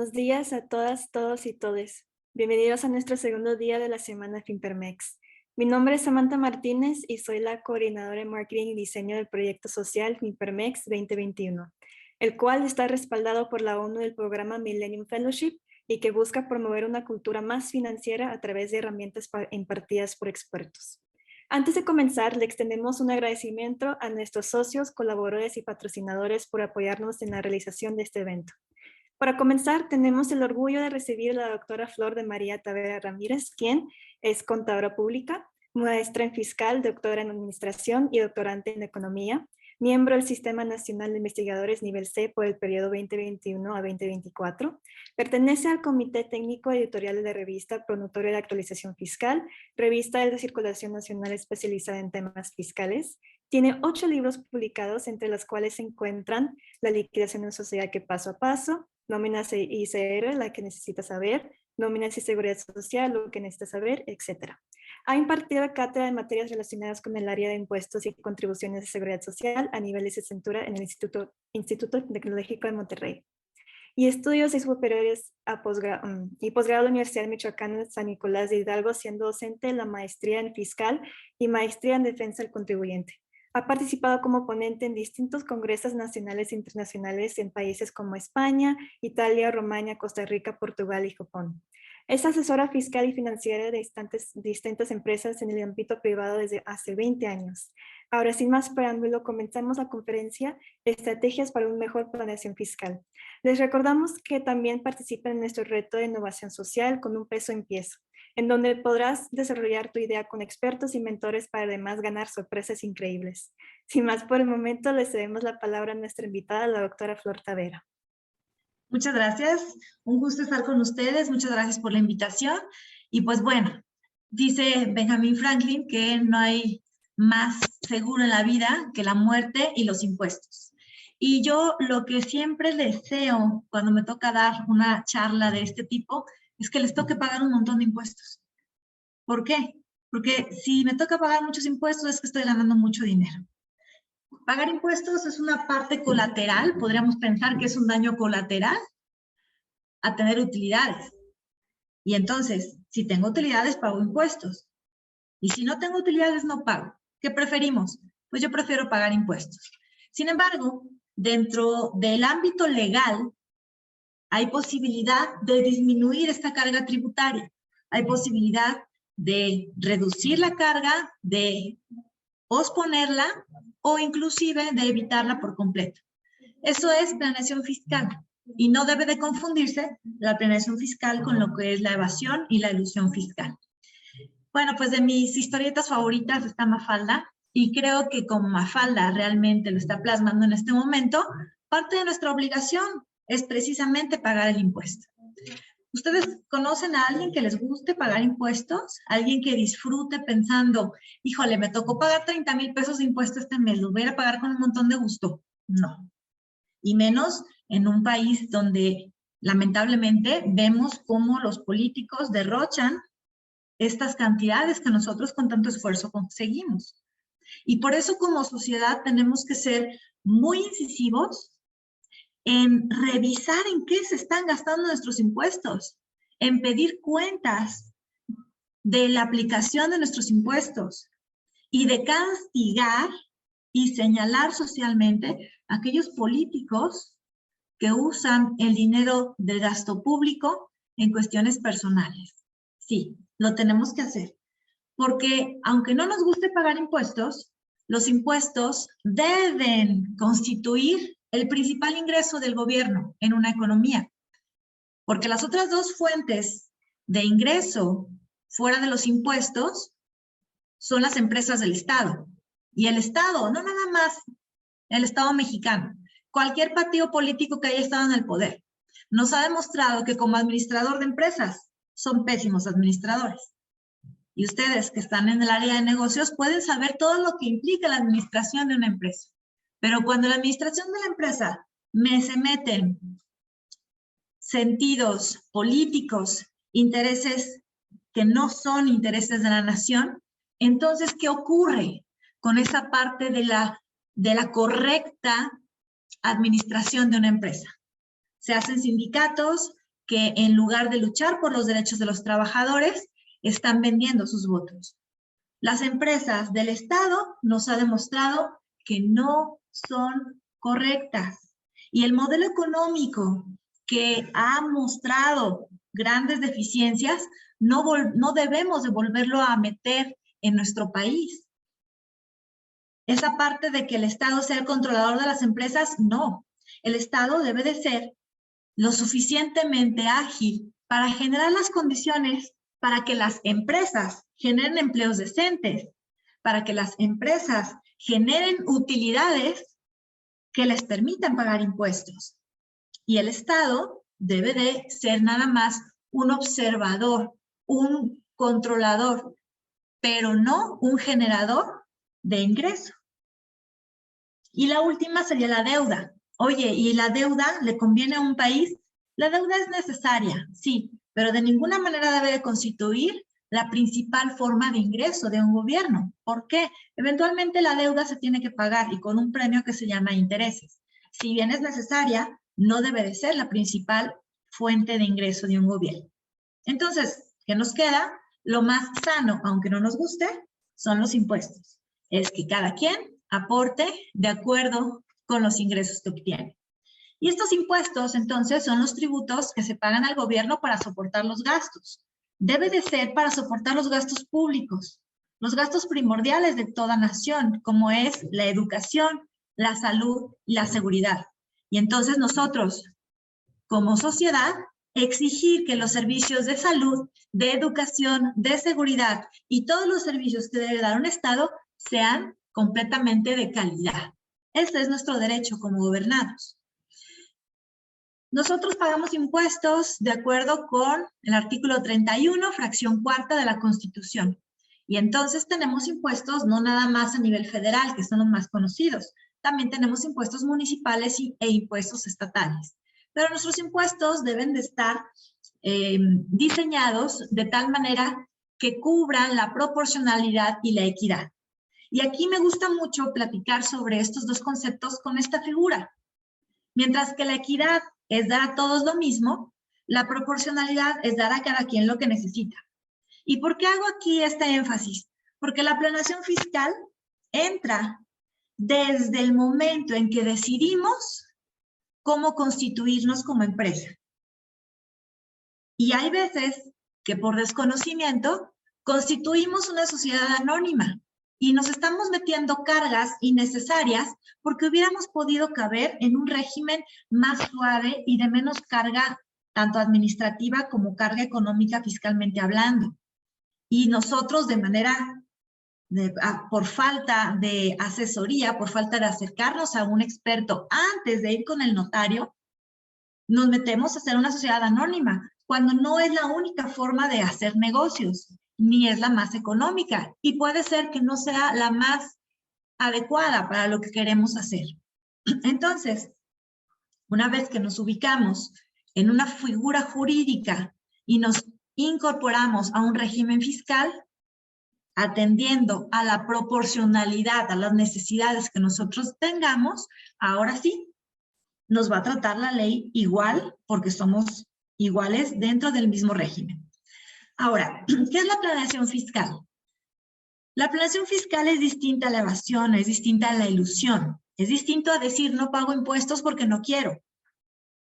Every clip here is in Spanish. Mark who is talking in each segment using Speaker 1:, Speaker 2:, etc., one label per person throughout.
Speaker 1: Buenos días a todas, todos y todes. Bienvenidos a nuestro segundo día de la semana FinPermex. Mi nombre es Samantha Martínez y soy la coordinadora de marketing y diseño del proyecto social FinPermex 2021, el cual está respaldado por la ONU del programa Millennium Fellowship y que busca promover una cultura más financiera a través de herramientas impartidas por expertos. Antes de comenzar, le extendemos un agradecimiento a nuestros socios, colaboradores y patrocinadores por apoyarnos en la realización de este evento. Para comenzar, tenemos el orgullo de recibir a la doctora Flor de María Tavera Ramírez, quien es contadora pública, maestra en fiscal, doctora en administración y doctorante en economía, miembro del Sistema Nacional de Investigadores Nivel C por el periodo 2021 a 2024, pertenece al Comité Técnico Editorial de la revista Promotoria de Actualización Fiscal, revista de circulación nacional especializada en temas fiscales. Tiene 8 libros publicados, entre los cuales se encuentran La liquidación en sociedad que paso a paso, Nóminas ICR, la que necesita saber, Nóminas y seguridad social, lo que necesita saber, etc. Ha impartido cátedra de materias relacionadas con el área de impuestos y contribuciones de seguridad social a nivel de licenciatura en el Instituto Tecnológico de Monterrey. Y estudios superiores y posgrado de la Universidad Michoacana de San Nicolás de Hidalgo, siendo docente de la maestría en fiscal y maestría en defensa del contribuyente. Ha participado como ponente en distintos congresos nacionales e internacionales en países como España, Italia, Rumania, Costa Rica, Portugal y Japón. Es asesora fiscal y financiera de distintas empresas en el ámbito privado desde hace 20 años. Ahora, sin más preámbulo, comenzamos la conferencia Estrategias para una mejor planeación fiscal. Les recordamos que también participan en nuestro reto de innovación social con un peso en pies, en donde podrás desarrollar tu idea con expertos y mentores para además ganar sorpresas increíbles. Sin más por el momento, le cedemos la palabra a nuestra invitada, la doctora Flor Tavera.
Speaker 2: Muchas gracias, un gusto estar con ustedes, muchas gracias por la invitación. Y pues bueno, dice Benjamin Franklin que no hay más seguro en la vida que la muerte y los impuestos. Y yo lo que siempre deseo cuando me toca dar una charla de este tipo es que les toque pagar un montón de impuestos. ¿Por qué? Porque si me toca pagar muchos impuestos es que estoy ganando mucho dinero. Pagar impuestos es una parte colateral, podríamos pensar que es un daño colateral a tener utilidades. Y entonces, si tengo utilidades, pago impuestos. Y si no tengo utilidades, no pago. ¿Qué preferimos? Pues yo prefiero pagar impuestos. Sin embargo, dentro del ámbito legal, hay posibilidad de disminuir esta carga tributaria. Hay posibilidad de reducir la carga, de posponerla o inclusive de evitarla por completo. Eso es planeación fiscal y no debe de confundirse la planeación fiscal con lo que es la evasión y la elusión fiscal. Bueno, pues de mis historietas favoritas está Mafalda y creo que como Mafalda realmente lo está plasmando en este momento, parte de nuestra obligación es precisamente pagar el impuesto. ¿Ustedes conocen a alguien que les guste pagar impuestos? ¿Alguien que disfrute pensando, híjole, me tocó pagar 30,000 pesos de impuestos este mes, los voy a pagar con un montón de gusto? No. Y menos en un país donde lamentablemente vemos cómo los políticos derrochan estas cantidades que nosotros con tanto esfuerzo conseguimos. Y por eso como sociedad tenemos que ser muy incisivos en revisar en qué se están gastando nuestros impuestos, en pedir cuentas de la aplicación de nuestros impuestos y de castigar y señalar socialmente a aquellos políticos que usan el dinero del gasto público en cuestiones personales. Sí, lo tenemos que hacer, porque aunque no nos guste pagar impuestos, los impuestos deben constituir el principal ingreso del gobierno en una economía, porque las otras dos fuentes de ingreso fuera de los impuestos son las empresas del Estado. Y el Estado, no nada más el Estado mexicano, cualquier partido político que haya estado en el poder, nos ha demostrado que como administrador de empresas son pésimos administradores. Y ustedes que están en el área de negocios pueden saber todo lo que implica la administración de una empresa. Pero cuando la administración de la empresa se meten sentidos políticos, intereses que no son intereses de la nación, entonces, ¿qué ocurre con esa parte de la correcta administración de una empresa? Se hacen sindicatos, que en lugar de luchar por los derechos de los trabajadores, están vendiendo sus votos. Las empresas del Estado nos han demostrado que no son correctas. Y el modelo económico que ha mostrado grandes deficiencias, no debemos de volverlo a meter en nuestro país. Esa parte de que el Estado sea el controlador de las empresas, no. El Estado debe de ser lo suficientemente ágil para generar las condiciones para que las empresas generen empleos decentes, para que las empresas generen utilidades que les permitan pagar impuestos. Y el Estado debe de ser nada más un observador, un controlador, pero no un generador de ingreso. Y la última sería la deuda. Oye, ¿y la deuda le conviene a un país? La deuda es necesaria, sí, pero de ninguna manera debe de constituir la principal forma de ingreso de un gobierno. ¿Por qué? Eventualmente la deuda se tiene que pagar y con un premio que se llama intereses. Si bien es necesaria, no debe de ser la principal fuente de ingreso de un gobierno. Entonces, ¿qué nos queda? Lo más sano, aunque no nos guste, son los impuestos. Es que cada quien aporte de acuerdo con los ingresos que obtiene. Y estos impuestos, entonces, son los tributos que se pagan al gobierno para soportar los gastos. Debe de ser para soportar los gastos públicos, los gastos primordiales de toda nación, como es la educación, la salud y la seguridad. Y entonces nosotros, como sociedad, exigir que los servicios de salud, de educación, de seguridad y todos los servicios que debe dar un Estado sean completamente de calidad. Ese es nuestro derecho como gobernados. Nosotros pagamos impuestos de acuerdo con el artículo 31, fracción cuarta de la Constitución. Y entonces tenemos impuestos no nada más a nivel federal, que son los más conocidos. También tenemos impuestos municipales e impuestos estatales. Pero nuestros impuestos deben de estar diseñados de tal manera que cubran la proporcionalidad y la equidad. Y aquí me gusta mucho platicar sobre estos dos conceptos con esta figura. Mientras que la equidad es dar a todos lo mismo, la proporcionalidad es dar a cada quien lo que necesita. ¿Y por qué hago aquí este énfasis? Porque la planeación fiscal entra desde el momento en que decidimos cómo constituirnos como empresa. Y hay veces que por desconocimiento constituimos una sociedad anónima y nos estamos metiendo cargas innecesarias porque hubiéramos podido caber en un régimen más suave y de menos carga, tanto administrativa como carga económica fiscalmente hablando. Y nosotros por falta de asesoría, por falta de acercarnos a un experto antes de ir con el notario, nos metemos a ser una sociedad anónima, cuando no es la única forma de hacer negocios, ni es la más económica, y puede ser que no sea la más adecuada para lo que queremos hacer. Entonces, una vez que nos ubicamos en una figura jurídica y nos incorporamos a un régimen fiscal, atendiendo a la proporcionalidad, a las necesidades que nosotros tengamos, ahora sí, nos va a tratar la ley igual porque somos iguales dentro del mismo régimen. Ahora, ¿qué es la planeación fiscal? La planeación fiscal es distinta a la evasión, es distinta a la ilusión, es distinto a decir no pago impuestos porque no quiero.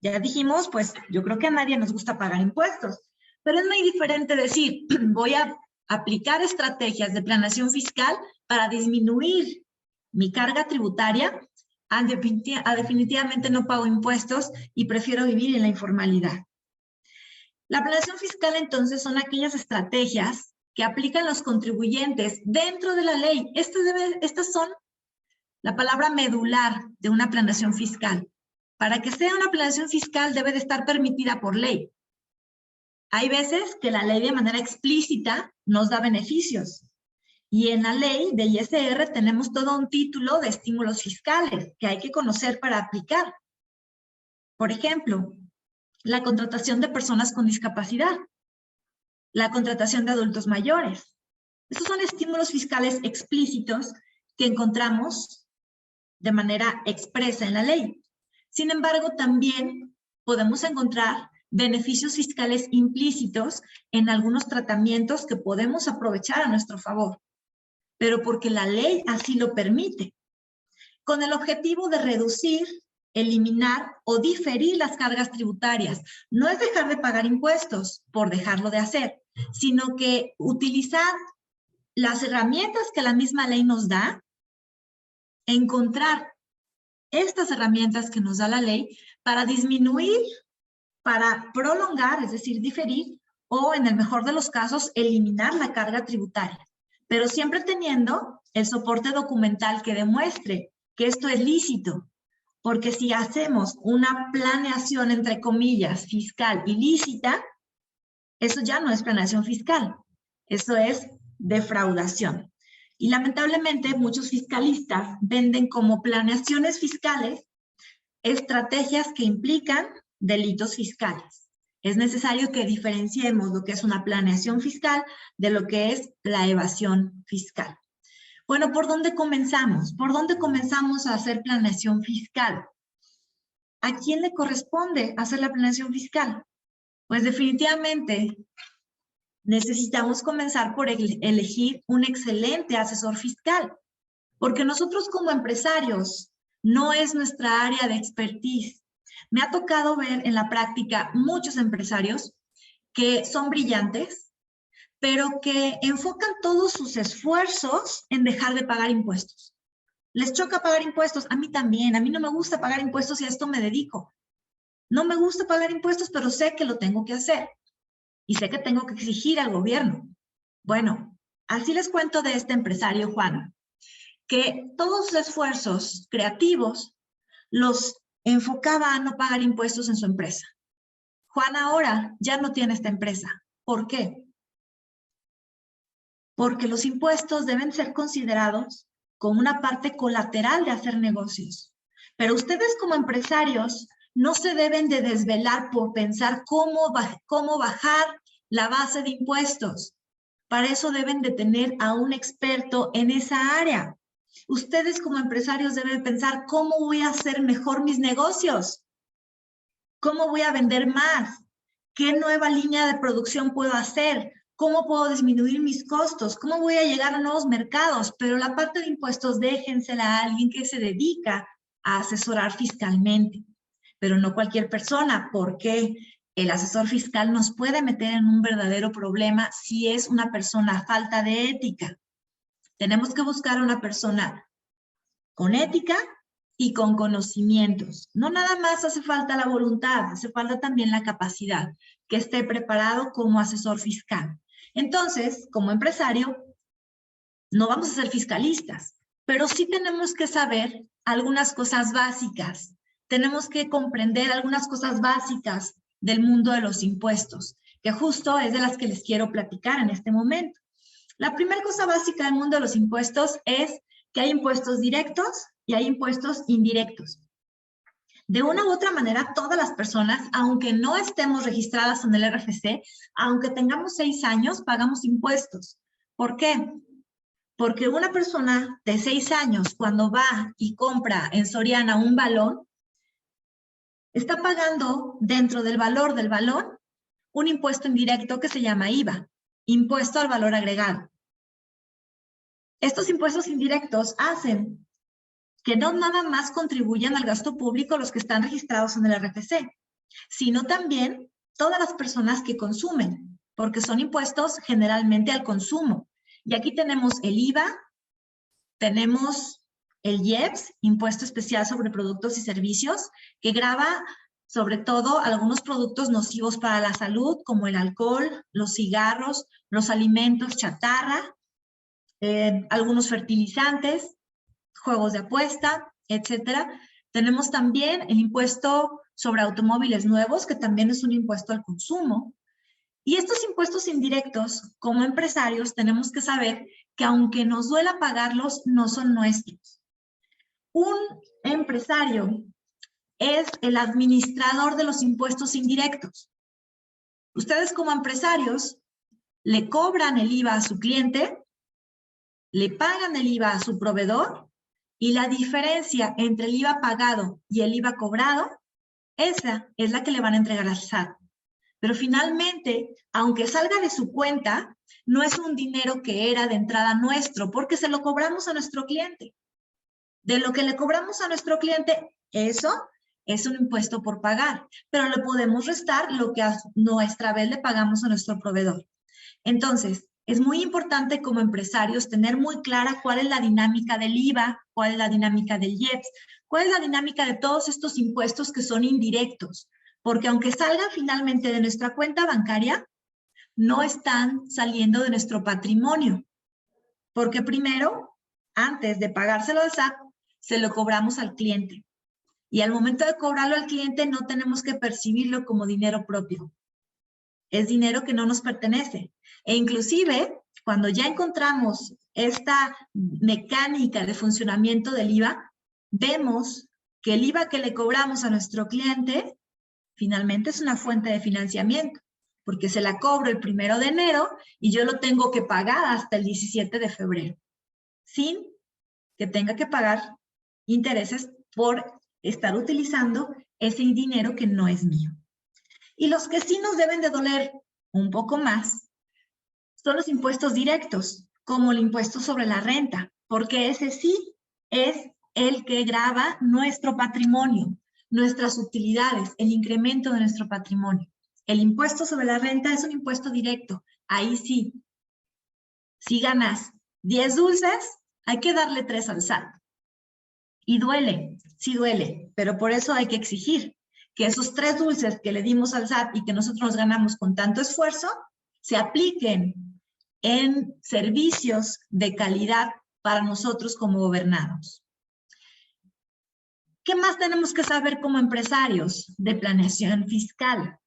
Speaker 2: Ya dijimos, pues yo creo que a nadie nos gusta pagar impuestos, pero es muy diferente decir voy a aplicar estrategias de planeación fiscal para disminuir mi carga tributaria, definitivamente no pago impuestos y prefiero vivir en la informalidad. La planeación fiscal entonces son aquellas estrategias que aplican los contribuyentes dentro de la ley. Estas son la palabra medular de una planeación fiscal. Para que sea una planeación fiscal debe de estar permitida por ley. Hay veces que la ley de manera explícita nos da beneficios. Y en la ley de ISR tenemos todo un título de estímulos fiscales que hay que conocer para aplicar. Por ejemplo, la contratación de personas con discapacidad, la contratación de adultos mayores. Estos son estímulos fiscales explícitos que encontramos de manera expresa en la ley. Sin embargo, también podemos encontrar beneficios fiscales implícitos en algunos tratamientos que podemos aprovechar a nuestro favor, pero porque la ley así lo permite, con el objetivo de reducir, eliminar o diferir las cargas tributarias. No es dejar de pagar impuestos por dejarlo de hacer, sino que utilizar las herramientas que la misma ley nos da, encontrar estas herramientas que nos da la ley para disminuir, para prolongar, es decir, diferir, o en el mejor de los casos, eliminar la carga tributaria, pero siempre teniendo el soporte documental que demuestre que esto es lícito, porque si hacemos una planeación, entre comillas, fiscal ilícita, eso ya no es planeación fiscal, eso es defraudación. Y lamentablemente muchos fiscalistas venden como planeaciones fiscales estrategias que implican delitos fiscales. Es necesario que diferenciemos lo que es una planeación fiscal de lo que es la evasión fiscal. Bueno, ¿por dónde comenzamos? ¿Por dónde comenzamos a hacer planeación fiscal? ¿A quién le corresponde hacer la planeación fiscal? Pues definitivamente necesitamos comenzar por elegir un excelente asesor fiscal, porque nosotros como empresarios no es nuestra área de expertise. Me ha tocado ver en la práctica muchos empresarios que son brillantes, pero que enfocan todos sus esfuerzos en dejar de pagar impuestos. Les choca pagar impuestos, a mí también, a mí no me gusta pagar impuestos y a esto me dedico. No me gusta pagar impuestos, pero sé que lo tengo que hacer. Y sé que tengo que exigir al gobierno. Bueno, así les cuento de este empresario, Juan, que todos sus esfuerzos creativos los enfocaba a no pagar impuestos en su empresa. Juan ahora ya no tiene esta empresa. ¿Por qué? Porque los impuestos deben ser considerados como una parte colateral de hacer negocios. Pero ustedes como empresarios no se deben de desvelar por pensar cómo bajar la base de impuestos. Para eso deben de tener a un experto en esa área. Ustedes como empresarios deben pensar cómo voy a hacer mejor mis negocios, cómo voy a vender más, qué nueva línea de producción puedo hacer, cómo puedo disminuir mis costos, cómo voy a llegar a nuevos mercados. Pero la parte de impuestos déjensela a alguien que se dedica a asesorar fiscalmente. Pero no cualquier persona, porque el asesor fiscal nos puede meter en un verdadero problema si es una persona falta de ética. Tenemos que buscar a una persona con ética y con conocimientos. No nada más hace falta la voluntad, hace falta también la capacidad, que esté preparado como asesor fiscal. Entonces, como empresario, no vamos a ser fiscalistas, pero sí tenemos que saber algunas cosas básicas. Tenemos que comprender algunas cosas básicas del mundo de los impuestos, que justo es de las que les quiero platicar en este momento. La primera cosa básica del mundo de los impuestos es que hay impuestos directos y hay impuestos indirectos. De una u otra manera, todas las personas, aunque no estemos registradas en el RFC, aunque tengamos 6 años, pagamos impuestos. ¿Por qué? Porque una persona de 6 años, cuando va y compra en Soriana un balón, está pagando dentro del valor del balón un impuesto indirecto que se llama IVA, impuesto al valor agregado. Estos impuestos indirectos hacen que no nada más contribuyan al gasto público los que están registrados en el RFC, sino también todas las personas que consumen, porque son impuestos generalmente al consumo. Y aquí tenemos el IVA, tenemos el IEPS, Impuesto Especial sobre Productos y Servicios, que grava sobre todo algunos productos nocivos para la salud, como el alcohol, los cigarros, los alimentos chatarra, algunos fertilizantes, juegos de apuesta, etcétera. Tenemos también el impuesto sobre automóviles nuevos, que también es un impuesto al consumo. Y estos impuestos indirectos, como empresarios, tenemos que saber que aunque nos duela pagarlos, no son nuestros. Un empresario es el administrador de los impuestos indirectos. Ustedes como empresarios le cobran el IVA a su cliente, le pagan el IVA a su proveedor, y la diferencia entre el IVA pagado y el IVA cobrado, esa es la que le van a entregar al SAT. pero finalmente, aunque salga de su cuenta, no es un dinero que era de entrada nuestro, porque se lo cobramos a nuestro cliente. De lo que le cobramos a nuestro cliente, eso es un impuesto por pagar, pero le podemos restar lo que a nuestra vez le pagamos a nuestro proveedor. Entonces, es muy importante como empresarios tener muy clara cuál es la dinámica del IVA, cuál es la dinámica del IEPS, cuál es la dinámica de todos estos impuestos que son indirectos, porque aunque salgan finalmente de nuestra cuenta bancaria, no están saliendo de nuestro patrimonio, porque primero, antes de pagárselo al SAT, se lo cobramos al cliente. Y al momento de cobrarlo al cliente no tenemos que percibirlo como dinero propio. Es dinero que no nos pertenece. E inclusive, cuando ya encontramos esta mecánica de funcionamiento del IVA, vemos que el IVA que le cobramos a nuestro cliente finalmente es una fuente de financiamiento, porque se la cobro el 1 de enero y yo lo tengo que pagar hasta el 17 de febrero, sin que tenga que pagar intereses por estar utilizando ese dinero que no es mío. Y los que sí nos deben de doler un poco más son los impuestos directos, como el impuesto sobre la renta, porque ese sí es el que grava nuestro patrimonio, nuestras utilidades, el incremento de nuestro patrimonio. El impuesto sobre la renta es un impuesto directo. Ahí sí, si ganas 10 dulces, hay que darle 3 al SAT. Y duele, sí duele, pero por eso hay que exigir que esos 3 dulces que le dimos al SAT y que nosotros nos ganamos con tanto esfuerzo, se apliquen en servicios de calidad para nosotros como gobernados. ¿Qué más tenemos que saber como empresarios de planeación fiscal?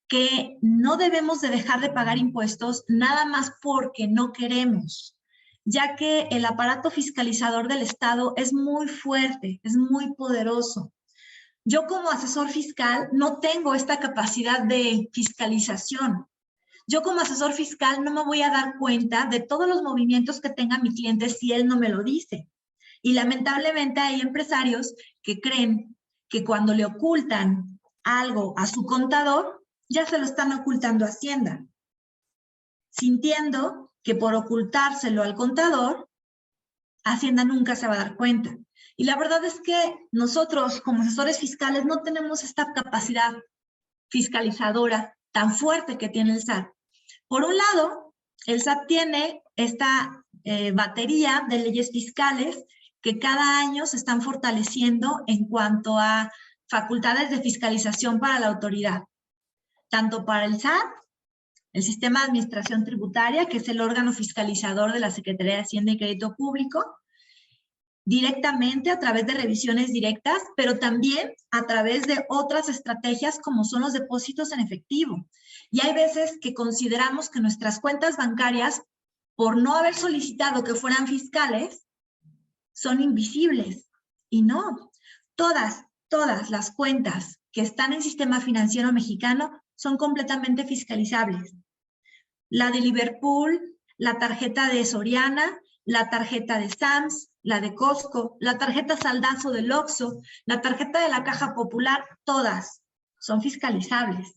Speaker 2: Que no debemos de dejar de pagar impuestos nada más porque no queremos, ya que el aparato fiscalizador del Estado es muy fuerte, es muy poderoso. Yo como asesor fiscal no tengo esta capacidad de fiscalización. Yo como asesor fiscal no me voy a dar cuenta de todos los movimientos que tenga mi cliente si él no me lo dice. Y lamentablemente hay empresarios que creen que cuando le ocultan algo a su contador, ya se lo están ocultando a Hacienda, sintiendo que por ocultárselo al contador, Hacienda nunca se va a dar cuenta. Y la verdad es que nosotros como asesores fiscales no tenemos esta capacidad fiscalizadora tan fuerte que tiene el SAT. Por un lado, el SAT tiene esta batería de leyes fiscales que cada año se están fortaleciendo en cuanto a facultades de fiscalización para la autoridad, tanto para el SAT, el Sistema de Administración Tributaria, que es el órgano fiscalizador de la Secretaría de Hacienda y Crédito Público, directamente a través de revisiones directas, pero también a través de otras estrategias como son los depósitos en efectivo. Y hay veces que consideramos que nuestras cuentas bancarias, por no haber solicitado que fueran fiscales, son invisibles. Y no, todas las cuentas que están en el sistema financiero mexicano son completamente fiscalizables. La de Liverpool, la tarjeta de Soriana, la tarjeta de Sam's, la de Costco, la tarjeta Saldazo del Oxxo, la tarjeta de la Caja Popular, todas son fiscalizables.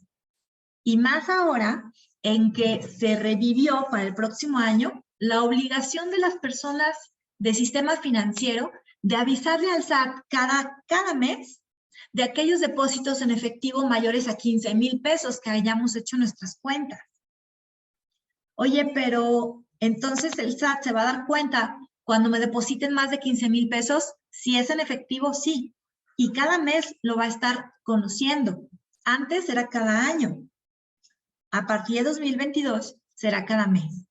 Speaker 2: Y más ahora en que se revivió para el próximo año la obligación de las personas del sistema financiero de avisarle al SAT cada mes de aquellos depósitos en efectivo mayores a 15,000 pesos que hayamos hecho en nuestras cuentas. Oye, pero entonces el SAT se va a dar cuenta cuando me depositen más de 15,000 pesos, si es en efectivo, sí. Y cada mes lo va a estar conociendo. Antes era cada año. A partir de 2022 será cada mes.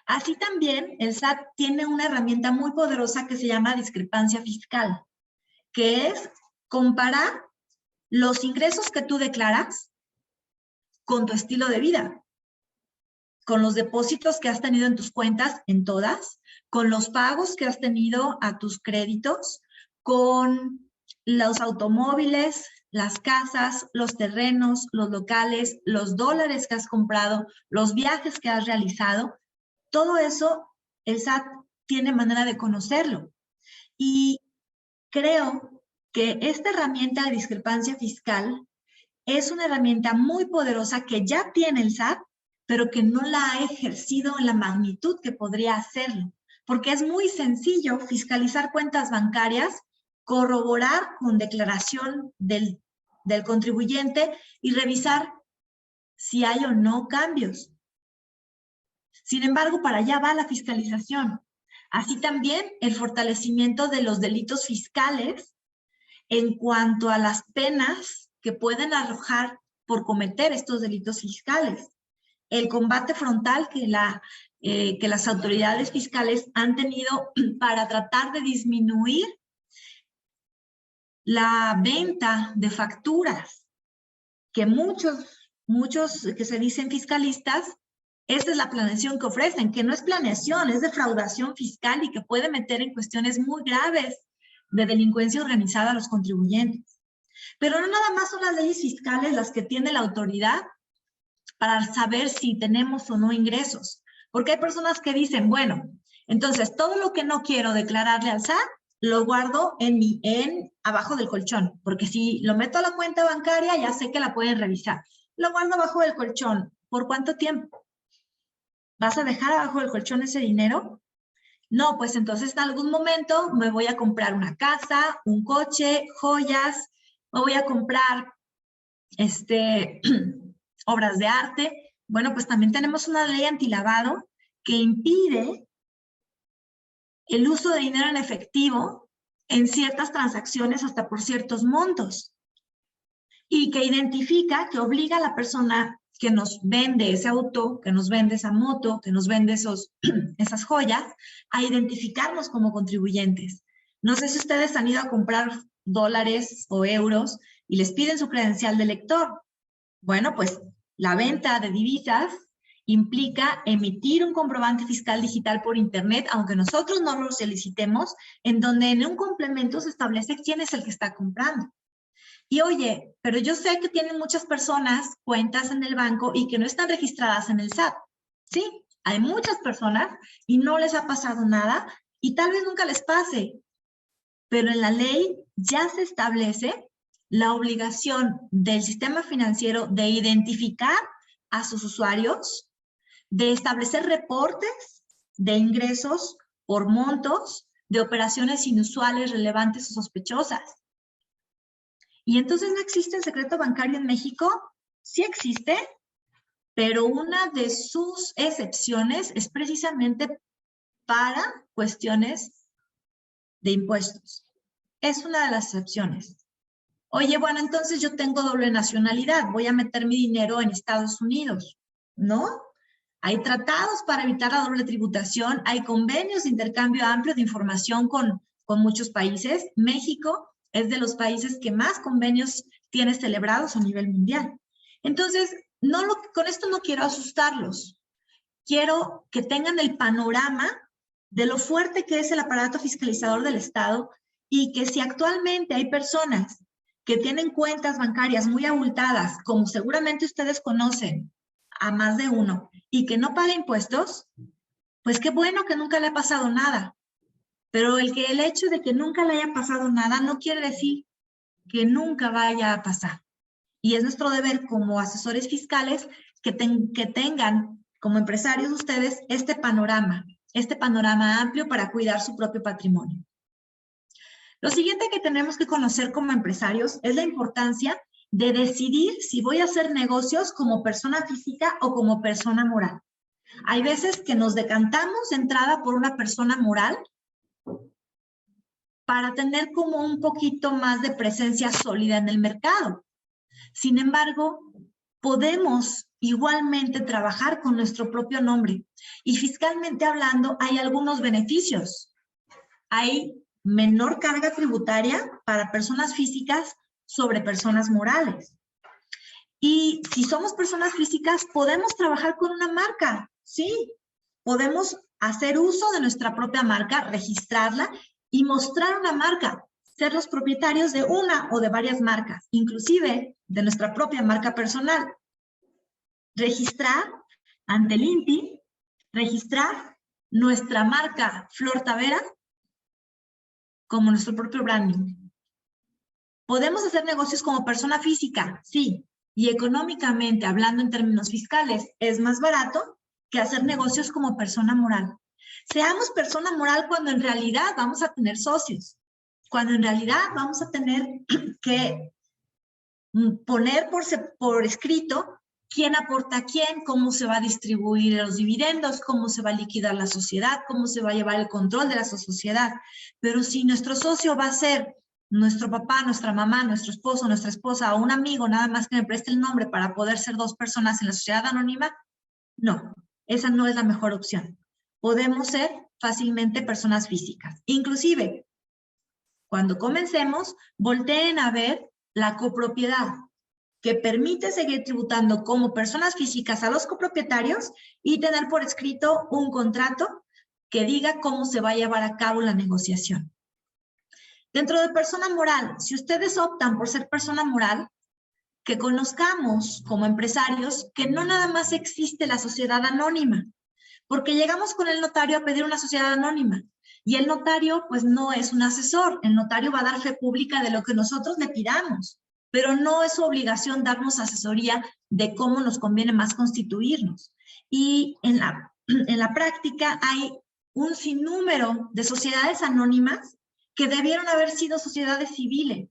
Speaker 2: Así también el SAT tiene una herramienta muy poderosa que se llama discrepancia fiscal, que es comparar los ingresos que tú declaras con tu estilo de vida, con los depósitos que has tenido en tus cuentas, en todas, con los pagos que has tenido a tus créditos, con los automóviles, las casas, los terrenos, los locales, los dólares que has comprado, los viajes que has realizado. Todo eso el SAT tiene manera de conocerlo. Y creo que esta herramienta de discrepancia fiscal es una herramienta muy poderosa que ya tiene el SAT, pero que no la ha ejercido en la magnitud que podría hacerlo, porque es muy sencillo fiscalizar cuentas bancarias, corroborar con declaración del contribuyente y revisar si hay o no cambios. Sin embargo, para allá va la fiscalización. Así también el fortalecimiento de los delitos fiscales en cuanto a las penas que pueden arrojar por cometer estos delitos fiscales. El combate frontal que las autoridades fiscales han tenido para tratar de disminuir la venta de facturas, que muchos que se dicen fiscalistas, esa es la planeación que ofrecen, que no es planeación, es defraudación fiscal y que puede meter en cuestiones muy graves de delincuencia organizada a los contribuyentes. Pero no nada más son las leyes fiscales las que tiene la autoridad para saber si tenemos o no ingresos. Porque hay personas que dicen, bueno, entonces todo lo que no quiero declararle al SAT, lo guardo abajo del colchón, porque si lo meto a la cuenta bancaria ya sé que la pueden revisar. Lo guardo abajo del colchón. ¿Por cuánto tiempo? ¿Vas a dejar abajo del colchón ese dinero? No, pues entonces en algún momento me voy a comprar una casa, un coche, joyas, me voy a comprar obras de arte. Bueno, pues también tenemos una ley antilavado que impide el uso de dinero en efectivo en ciertas transacciones hasta por ciertos montos y que identifica, que obliga a la persona que nos vende ese auto, que nos vende esa moto, que nos vende esas joyas, a identificarnos como contribuyentes. No sé si ustedes han ido a comprar dólares o euros y les piden su credencial de lector. Bueno, pues la venta de divisas implica emitir un comprobante fiscal digital por internet, aunque nosotros no lo solicitemos, en donde en un complemento se establece quién es el que está comprando. Y oye, pero yo sé que tienen muchas personas cuentas en el banco y que no están registradas en el SAT. Sí, hay muchas personas y no les ha pasado nada y tal vez nunca les pase. Pero en la ley ya se establece la obligación del sistema financiero de identificar a sus usuarios, de establecer reportes de ingresos por montos, de operaciones inusuales, relevantes o sospechosas. Y entonces no existe el secreto bancario en México. Sí existe, pero una de sus excepciones es precisamente para cuestiones de impuestos. Es una de las excepciones. Oye, bueno, entonces yo tengo doble nacionalidad, voy a meter mi dinero en Estados Unidos, ¿no? Hay tratados para evitar la doble tributación, hay convenios de intercambio amplio de información con muchos países. México es de los países que más convenios tiene celebrados a nivel mundial. Entonces, con esto no quiero asustarlos. Quiero que tengan el panorama de lo fuerte que es el aparato fiscalizador del Estado y que si actualmente hay personas que tienen cuentas bancarias muy abultadas, como seguramente ustedes conocen a más de uno, y que no paga impuestos, pues qué bueno que nunca le ha pasado nada. Pero el hecho de que nunca le haya pasado nada no quiere decir que nunca vaya a pasar. Y es nuestro deber como asesores fiscales que tengan como empresarios ustedes este panorama amplio para cuidar su propio patrimonio. Lo siguiente que tenemos que conocer como empresarios es la importancia de decidir si voy a hacer negocios como persona física o como persona moral. Hay veces que nos decantamos de entrada por una persona moral para tener como un poquito más de presencia sólida en el mercado. Sin embargo, podemos igualmente trabajar con nuestro propio nombre. Y fiscalmente hablando, hay algunos beneficios. Hay menor carga tributaria para personas físicas sobre personas morales. Y si somos personas físicas, podemos trabajar con una marca, ¿sí? Podemos hacer uso de nuestra propia marca, registrarla y mostrar una marca, ser los propietarios de una o de varias marcas, inclusive de nuestra propia marca personal. Registrar ante el INPI, registrar nuestra marca Flor Tavera como nuestro propio branding. ¿Podemos hacer negocios como persona física? Sí. y económicamente, hablando en términos fiscales, es más barato que hacer negocios como persona moral. Seamos persona moral cuando en realidad vamos a tener socios, cuando en realidad vamos a tener que poner por escrito quién aporta a quién, cómo se va a distribuir los dividendos, cómo se va a liquidar la sociedad, cómo se va a llevar el control de la sociedad. Pero si nuestro socio va a ser nuestro papá, nuestra mamá, nuestro esposo, nuestra esposa o un amigo, nada más que me preste el nombre para poder ser dos personas en la sociedad anónima, no, esa no es la mejor opción. Podemos ser fácilmente personas físicas. Inclusive, cuando comencemos, volteen a ver la copropiedad, que permite seguir tributando como personas físicas a los copropietarios y tener por escrito un contrato que diga cómo se va a llevar a cabo la negociación. Dentro de persona moral, si ustedes optan por ser persona moral, que conozcamos como empresarios que no nada más existe la sociedad anónima, porque llegamos con el notario a pedir una sociedad anónima y el notario pues no es un asesor, el notario va a dar fe pública de lo que nosotros le pidamos, pero no es su obligación darnos asesoría de cómo nos conviene más constituirnos. Y en la práctica hay un sinnúmero de sociedades anónimas que debieron haber sido sociedades civiles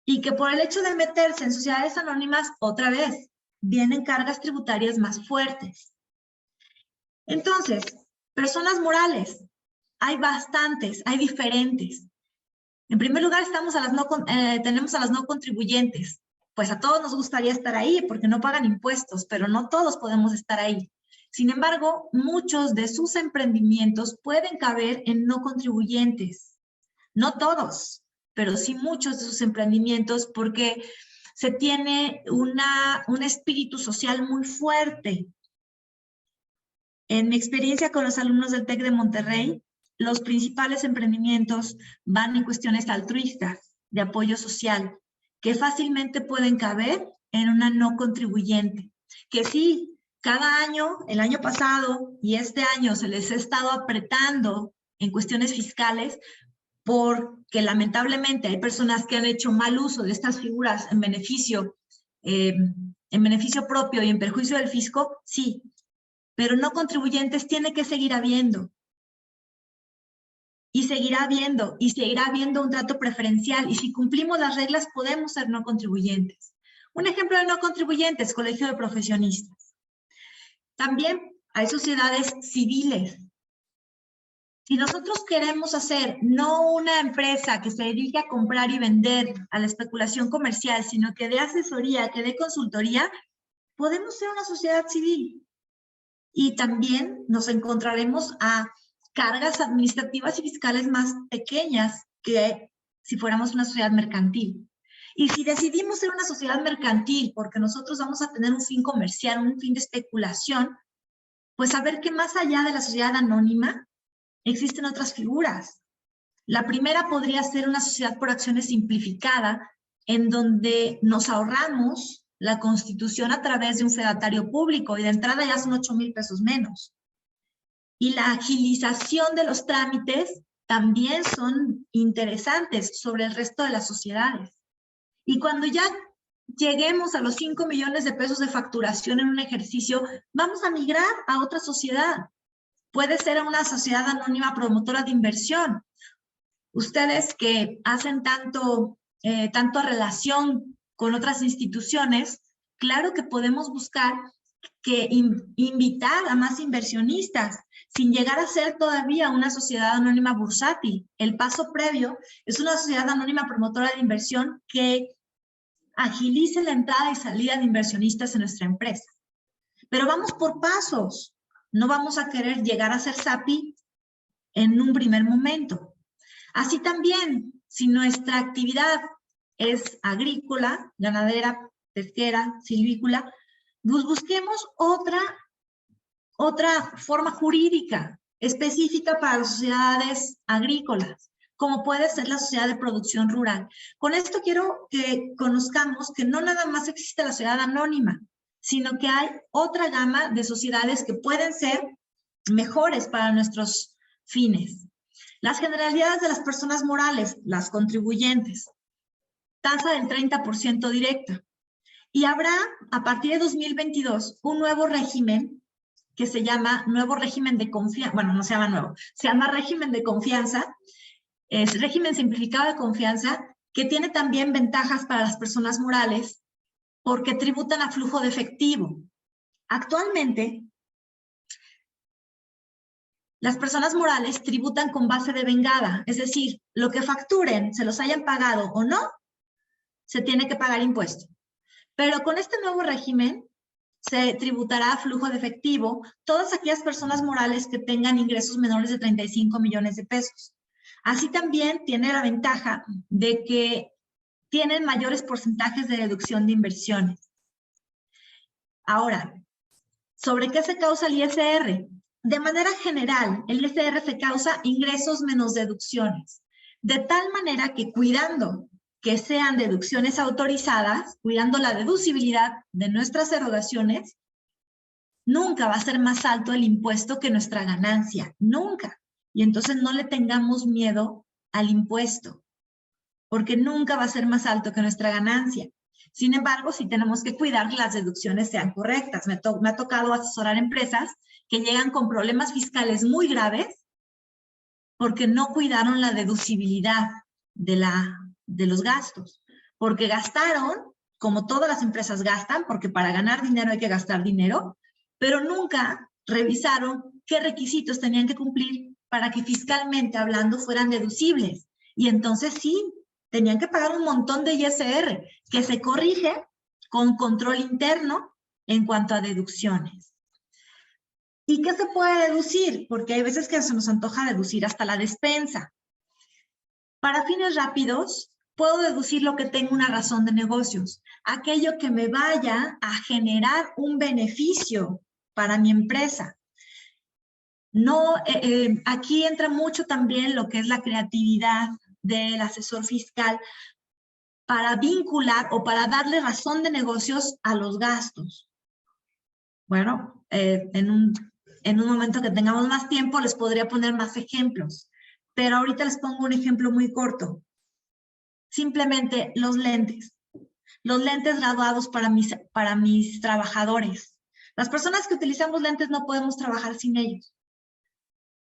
Speaker 2: y que por el hecho de meterse en sociedades anónimas, otra vez, vienen cargas tributarias más fuertes. Entonces, personas morales, hay bastantes, hay diferentes. En primer lugar, tenemos a las no contribuyentes. Pues a todos nos gustaría estar ahí porque no pagan impuestos, pero no todos podemos estar ahí. Sin embargo, muchos de sus emprendimientos pueden caber en no contribuyentes. No todos, pero sí muchos de sus emprendimientos porque se tiene un espíritu social muy fuerte. En mi experiencia con los alumnos del TEC de Monterrey, los principales emprendimientos van en cuestiones altruistas, de apoyo social, que fácilmente pueden caber en una no contribuyente. Que sí, cada año, el año pasado y este año se les ha estado apretando en cuestiones fiscales porque lamentablemente hay personas que han hecho mal uso de estas figuras en beneficio propio y en perjuicio del fisco, sí, pero no contribuyentes tiene que seguir habiendo. Y seguirá habiendo un trato preferencial. Y si cumplimos las reglas, podemos ser no contribuyentes. Un ejemplo de no contribuyentes, colegio de profesionistas. También hay sociedades civiles. Si nosotros queremos hacer no una empresa que se dedique a comprar y vender a la especulación comercial, sino que dé asesoría, que dé consultoría, podemos ser una sociedad civil. Y también nos encontraremos a cargas administrativas y fiscales más pequeñas que si fuéramos una sociedad mercantil. Y si decidimos ser una sociedad mercantil porque nosotros vamos a tener un fin comercial, un fin de especulación, pues saber que más allá de la sociedad anónima existen otras figuras. La primera podría ser una sociedad por acciones simplificada, en donde nos ahorramos la constitución a través de un fedatario público y de entrada ya son 8,000 pesos menos. Y la agilización de los trámites también son interesantes sobre el resto de las sociedades. Y cuando ya lleguemos a los 5 millones de pesos de facturación en un ejercicio, vamos a migrar a otra sociedad. Puede ser una sociedad anónima promotora de inversión. Ustedes que hacen tanto relación con otras instituciones, claro que podemos buscar invitar a más inversionistas, sin llegar a ser todavía una sociedad anónima bursátil. El paso previo es una sociedad anónima promotora de inversión que agilice la entrada y salida de inversionistas en nuestra empresa. Pero vamos por pasos. No vamos a querer llegar a ser SAPI en un primer momento. Así también, si nuestra actividad es agrícola, ganadera, pesquera, silvícola, busquemos otra forma jurídica específica para las sociedades agrícolas, como puede ser la sociedad de producción rural. Con esto quiero que conozcamos que no nada más existe la sociedad anónima, sino que hay otra gama de sociedades que pueden ser mejores para nuestros fines. Las generalidades de las personas morales, las contribuyentes, tasa del 30% directa. Y habrá, a partir de 2022, un nuevo régimen que se llama nuevo régimen de confianza, bueno, no se llama nuevo, se llama régimen de confianza, es régimen simplificado de confianza, que tiene también ventajas para las personas morales porque tributan a flujo de efectivo. Actualmente, las personas morales tributan con base de vengada, es decir, lo que facturen, se los hayan pagado o no, se tiene que pagar impuesto. Pero con este nuevo régimen se tributará a flujo de efectivo todas aquellas personas morales que tengan ingresos menores de 35 millones de pesos. Así también tiene la ventaja de que tienen mayores porcentajes de deducción de inversiones. Ahora, ¿sobre qué se causa el ISR? De manera general, el ISR se causa ingresos menos deducciones, de tal manera que cuidando que sean deducciones autorizadas, cuidando la deducibilidad de nuestras erogaciones, nunca va a ser más alto el impuesto que nuestra ganancia, nunca. Y entonces no le tengamos miedo al impuesto, porque nunca va a ser más alto que nuestra ganancia. Sin embargo, sí tenemos que cuidar que las deducciones sean correctas. Me ha tocado asesorar empresas que llegan con problemas fiscales muy graves porque no cuidaron la deducibilidad de los gastos. Porque gastaron, como todas las empresas gastan, porque para ganar dinero hay que gastar dinero, pero nunca revisaron qué requisitos tenían que cumplir para que fiscalmente hablando fueran deducibles. Y entonces sí, tenían que pagar un montón de ISR, que se corrige con control interno en cuanto a deducciones. ¿Y qué se puede deducir? Porque hay veces que se nos antoja deducir hasta la despensa. Para fines rápidos, puedo deducir lo que tenga una razón de negocios, aquello que me vaya a generar un beneficio para mi empresa. No, aquí entra mucho también lo que es la creatividad del asesor fiscal para vincular o para darle razón de negocios a los gastos. Bueno, en un momento que tengamos más tiempo les podría poner más ejemplos, pero ahorita les pongo un ejemplo muy corto. Simplemente los lentes graduados para mis trabajadores. Las personas que utilizamos lentes no podemos trabajar sin ellos.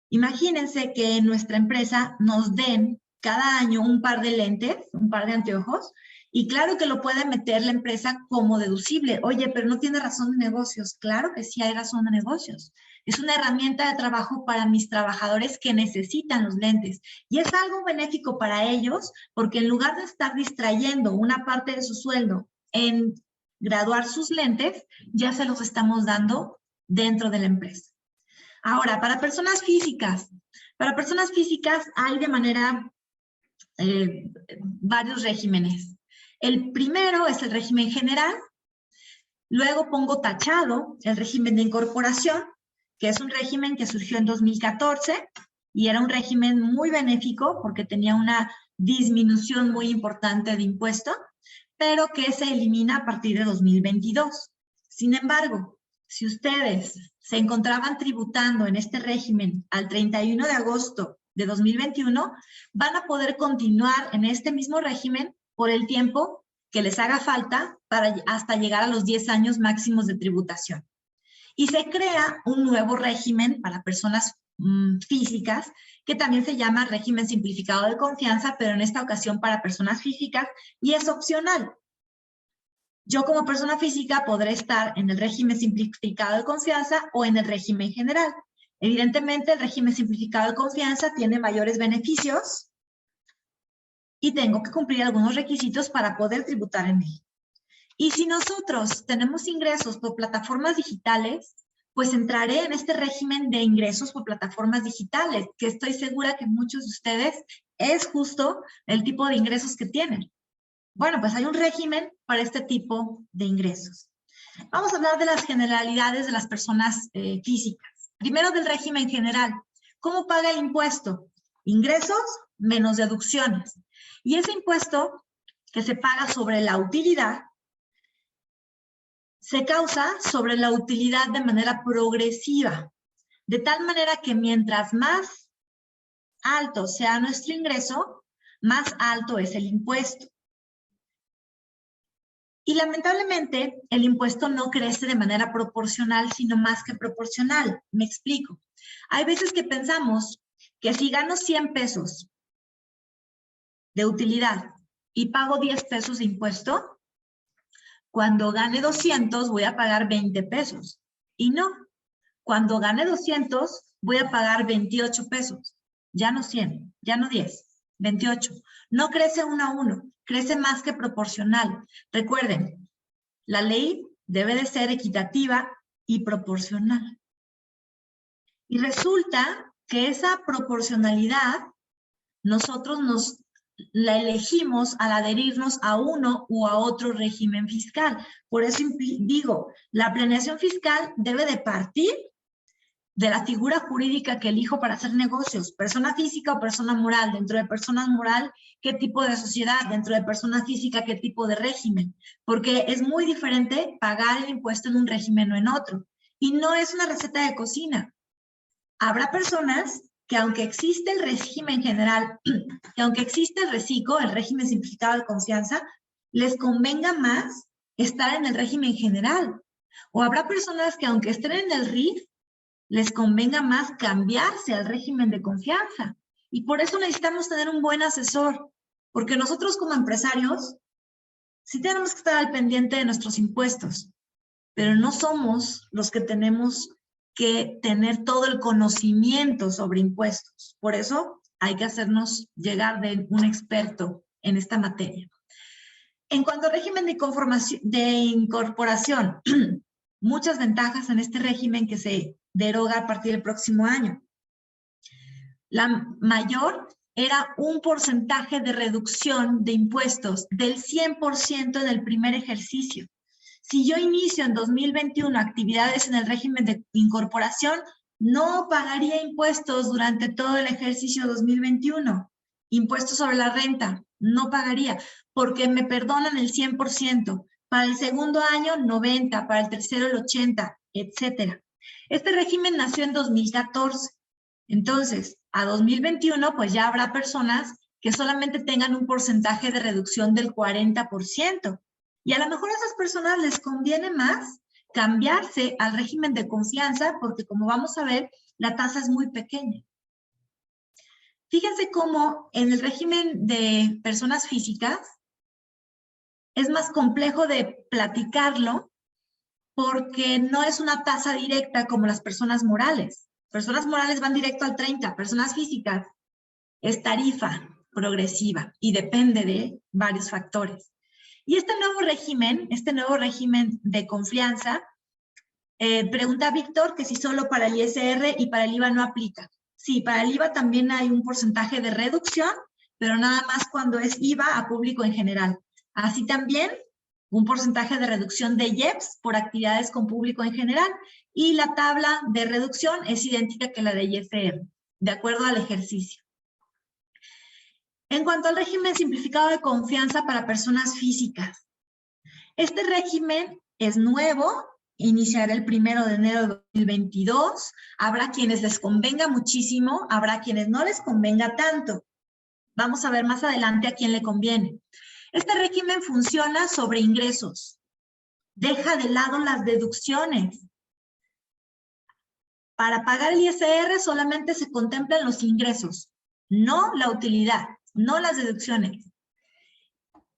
Speaker 2: Imagínense que en nuestra empresa nos den cada año un par de lentes, un par de anteojos, y claro que lo puede meter la empresa como deducible. Oye, pero no tiene razón de negocios. Claro que sí hay razón de negocios. Es una herramienta de trabajo para mis trabajadores que necesitan los lentes. Y es algo benéfico para ellos porque en lugar de estar distrayendo una parte de su sueldo en graduar sus lentes, ya se los estamos dando dentro de la empresa. Ahora, para personas físicas hay de manera varios regímenes. El primero es el régimen general, luego pongo tachado el régimen de incorporación, que es un régimen que surgió en 2014 y era un régimen muy benéfico porque tenía una disminución muy importante de impuesto, pero que se elimina a partir de 2022. Sin embargo, si ustedes se encontraban tributando en este régimen al 31 de agosto de 2021, van a poder continuar en este mismo régimen por el tiempo que les haga falta hasta llegar a los 10 años máximos de tributación. Y se crea un nuevo régimen para personas físicas que también se llama régimen simplificado de confianza, pero en esta ocasión para personas físicas y es opcional. Yo como persona física podré estar en el régimen simplificado de confianza o en el régimen general. Evidentemente, el régimen simplificado de confianza tiene mayores beneficios y tengo que cumplir algunos requisitos para poder tributar en él. Y si nosotros tenemos ingresos por plataformas digitales, pues entraré en este régimen de ingresos por plataformas digitales, que estoy segura que muchos de ustedes es justo el tipo de ingresos que tienen. Bueno, pues hay un régimen para este tipo de ingresos. Vamos a hablar de las generalidades de las personas físicas. Primero del régimen general. ¿Cómo paga el impuesto? Ingresos menos deducciones. Y ese impuesto que se paga sobre la utilidad se causa sobre la utilidad de manera progresiva. De tal manera que mientras más alto sea nuestro ingreso, más alto es el impuesto. Y lamentablemente, el impuesto no crece de manera proporcional, sino más que proporcional. Me explico. Hay veces que pensamos que si gano 100 pesos de utilidad y pago 10 pesos de impuesto, cuando gane 200 voy a pagar 20 pesos. Y no, cuando gane 200 voy a pagar 28 pesos. Ya no 100, ya no 10, 28. No crece 1 a 1, crece más que proporcional. Recuerden, la ley debe de ser equitativa y proporcional. Y resulta que esa proporcionalidad nosotros la elegimos al adherirnos a uno u a otro régimen fiscal. Por eso digo, la planeación fiscal debe de partir de la figura jurídica que elijo para hacer negocios, persona física o persona moral. Dentro de persona moral, ¿qué tipo de sociedad? Dentro de persona física, ¿qué tipo de régimen? Porque es muy diferente pagar el impuesto en un régimen o en otro. Y no es una receta de cocina. Habrá personas que aunque existe el régimen general, que aunque existe el RECICO, el régimen simplificado de confianza, les convenga más estar en el régimen general. O habrá personas que aunque estén en el RIF, les convenga más cambiarse al régimen de confianza. Y por eso necesitamos tener un buen asesor, porque nosotros como empresarios sí tenemos que estar al pendiente de nuestros impuestos, pero no somos los que tenemos que tener todo el conocimiento sobre impuestos. Por eso hay que hacernos llegar de un experto en esta materia. En cuanto al régimen de incorporación, muchas ventajas en este régimen que se deroga a partir del próximo año. La mayor era un porcentaje de reducción de impuestos del 100% en el primer ejercicio. Si yo inicio en 2021 actividades en el régimen de incorporación, no pagaría impuestos durante todo el ejercicio 2021. Impuestos sobre la renta, no pagaría, porque me perdonan el 100%. Para el segundo año, 90%, para el tercero, el 80%, etc. Este régimen nació en 2014. Entonces, a 2021, pues ya habrá personas que solamente tengan un porcentaje de reducción del 40%. Y a lo mejor a esas personas les conviene más cambiarse al régimen de confianza porque, como vamos a ver, la tasa es muy pequeña. Fíjense cómo en el régimen de personas físicas es más complejo de platicarlo porque no es una tasa directa como las personas morales. Personas morales van directo al 30%, personas físicas es tarifa progresiva y depende de varios factores. Y este nuevo régimen de confianza, pregunta Víctor que si solo para el ISR y para el IVA no aplica. Sí, para el IVA también hay un porcentaje de reducción, pero nada más cuando es IVA a público en general. Así también un porcentaje de reducción de IEPS por actividades con público en general y la tabla de reducción es idéntica que la de ISR, de acuerdo al ejercicio. En cuanto al régimen simplificado de confianza para personas físicas, este régimen es nuevo, iniciará el 1 de enero de 2022, habrá quienes les convenga muchísimo, habrá quienes no les convenga tanto. Vamos a ver más adelante a quién le conviene. Este régimen funciona sobre ingresos, deja de lado las deducciones. Para pagar el ISR solamente se contemplan los ingresos, no la utilidad, no las deducciones.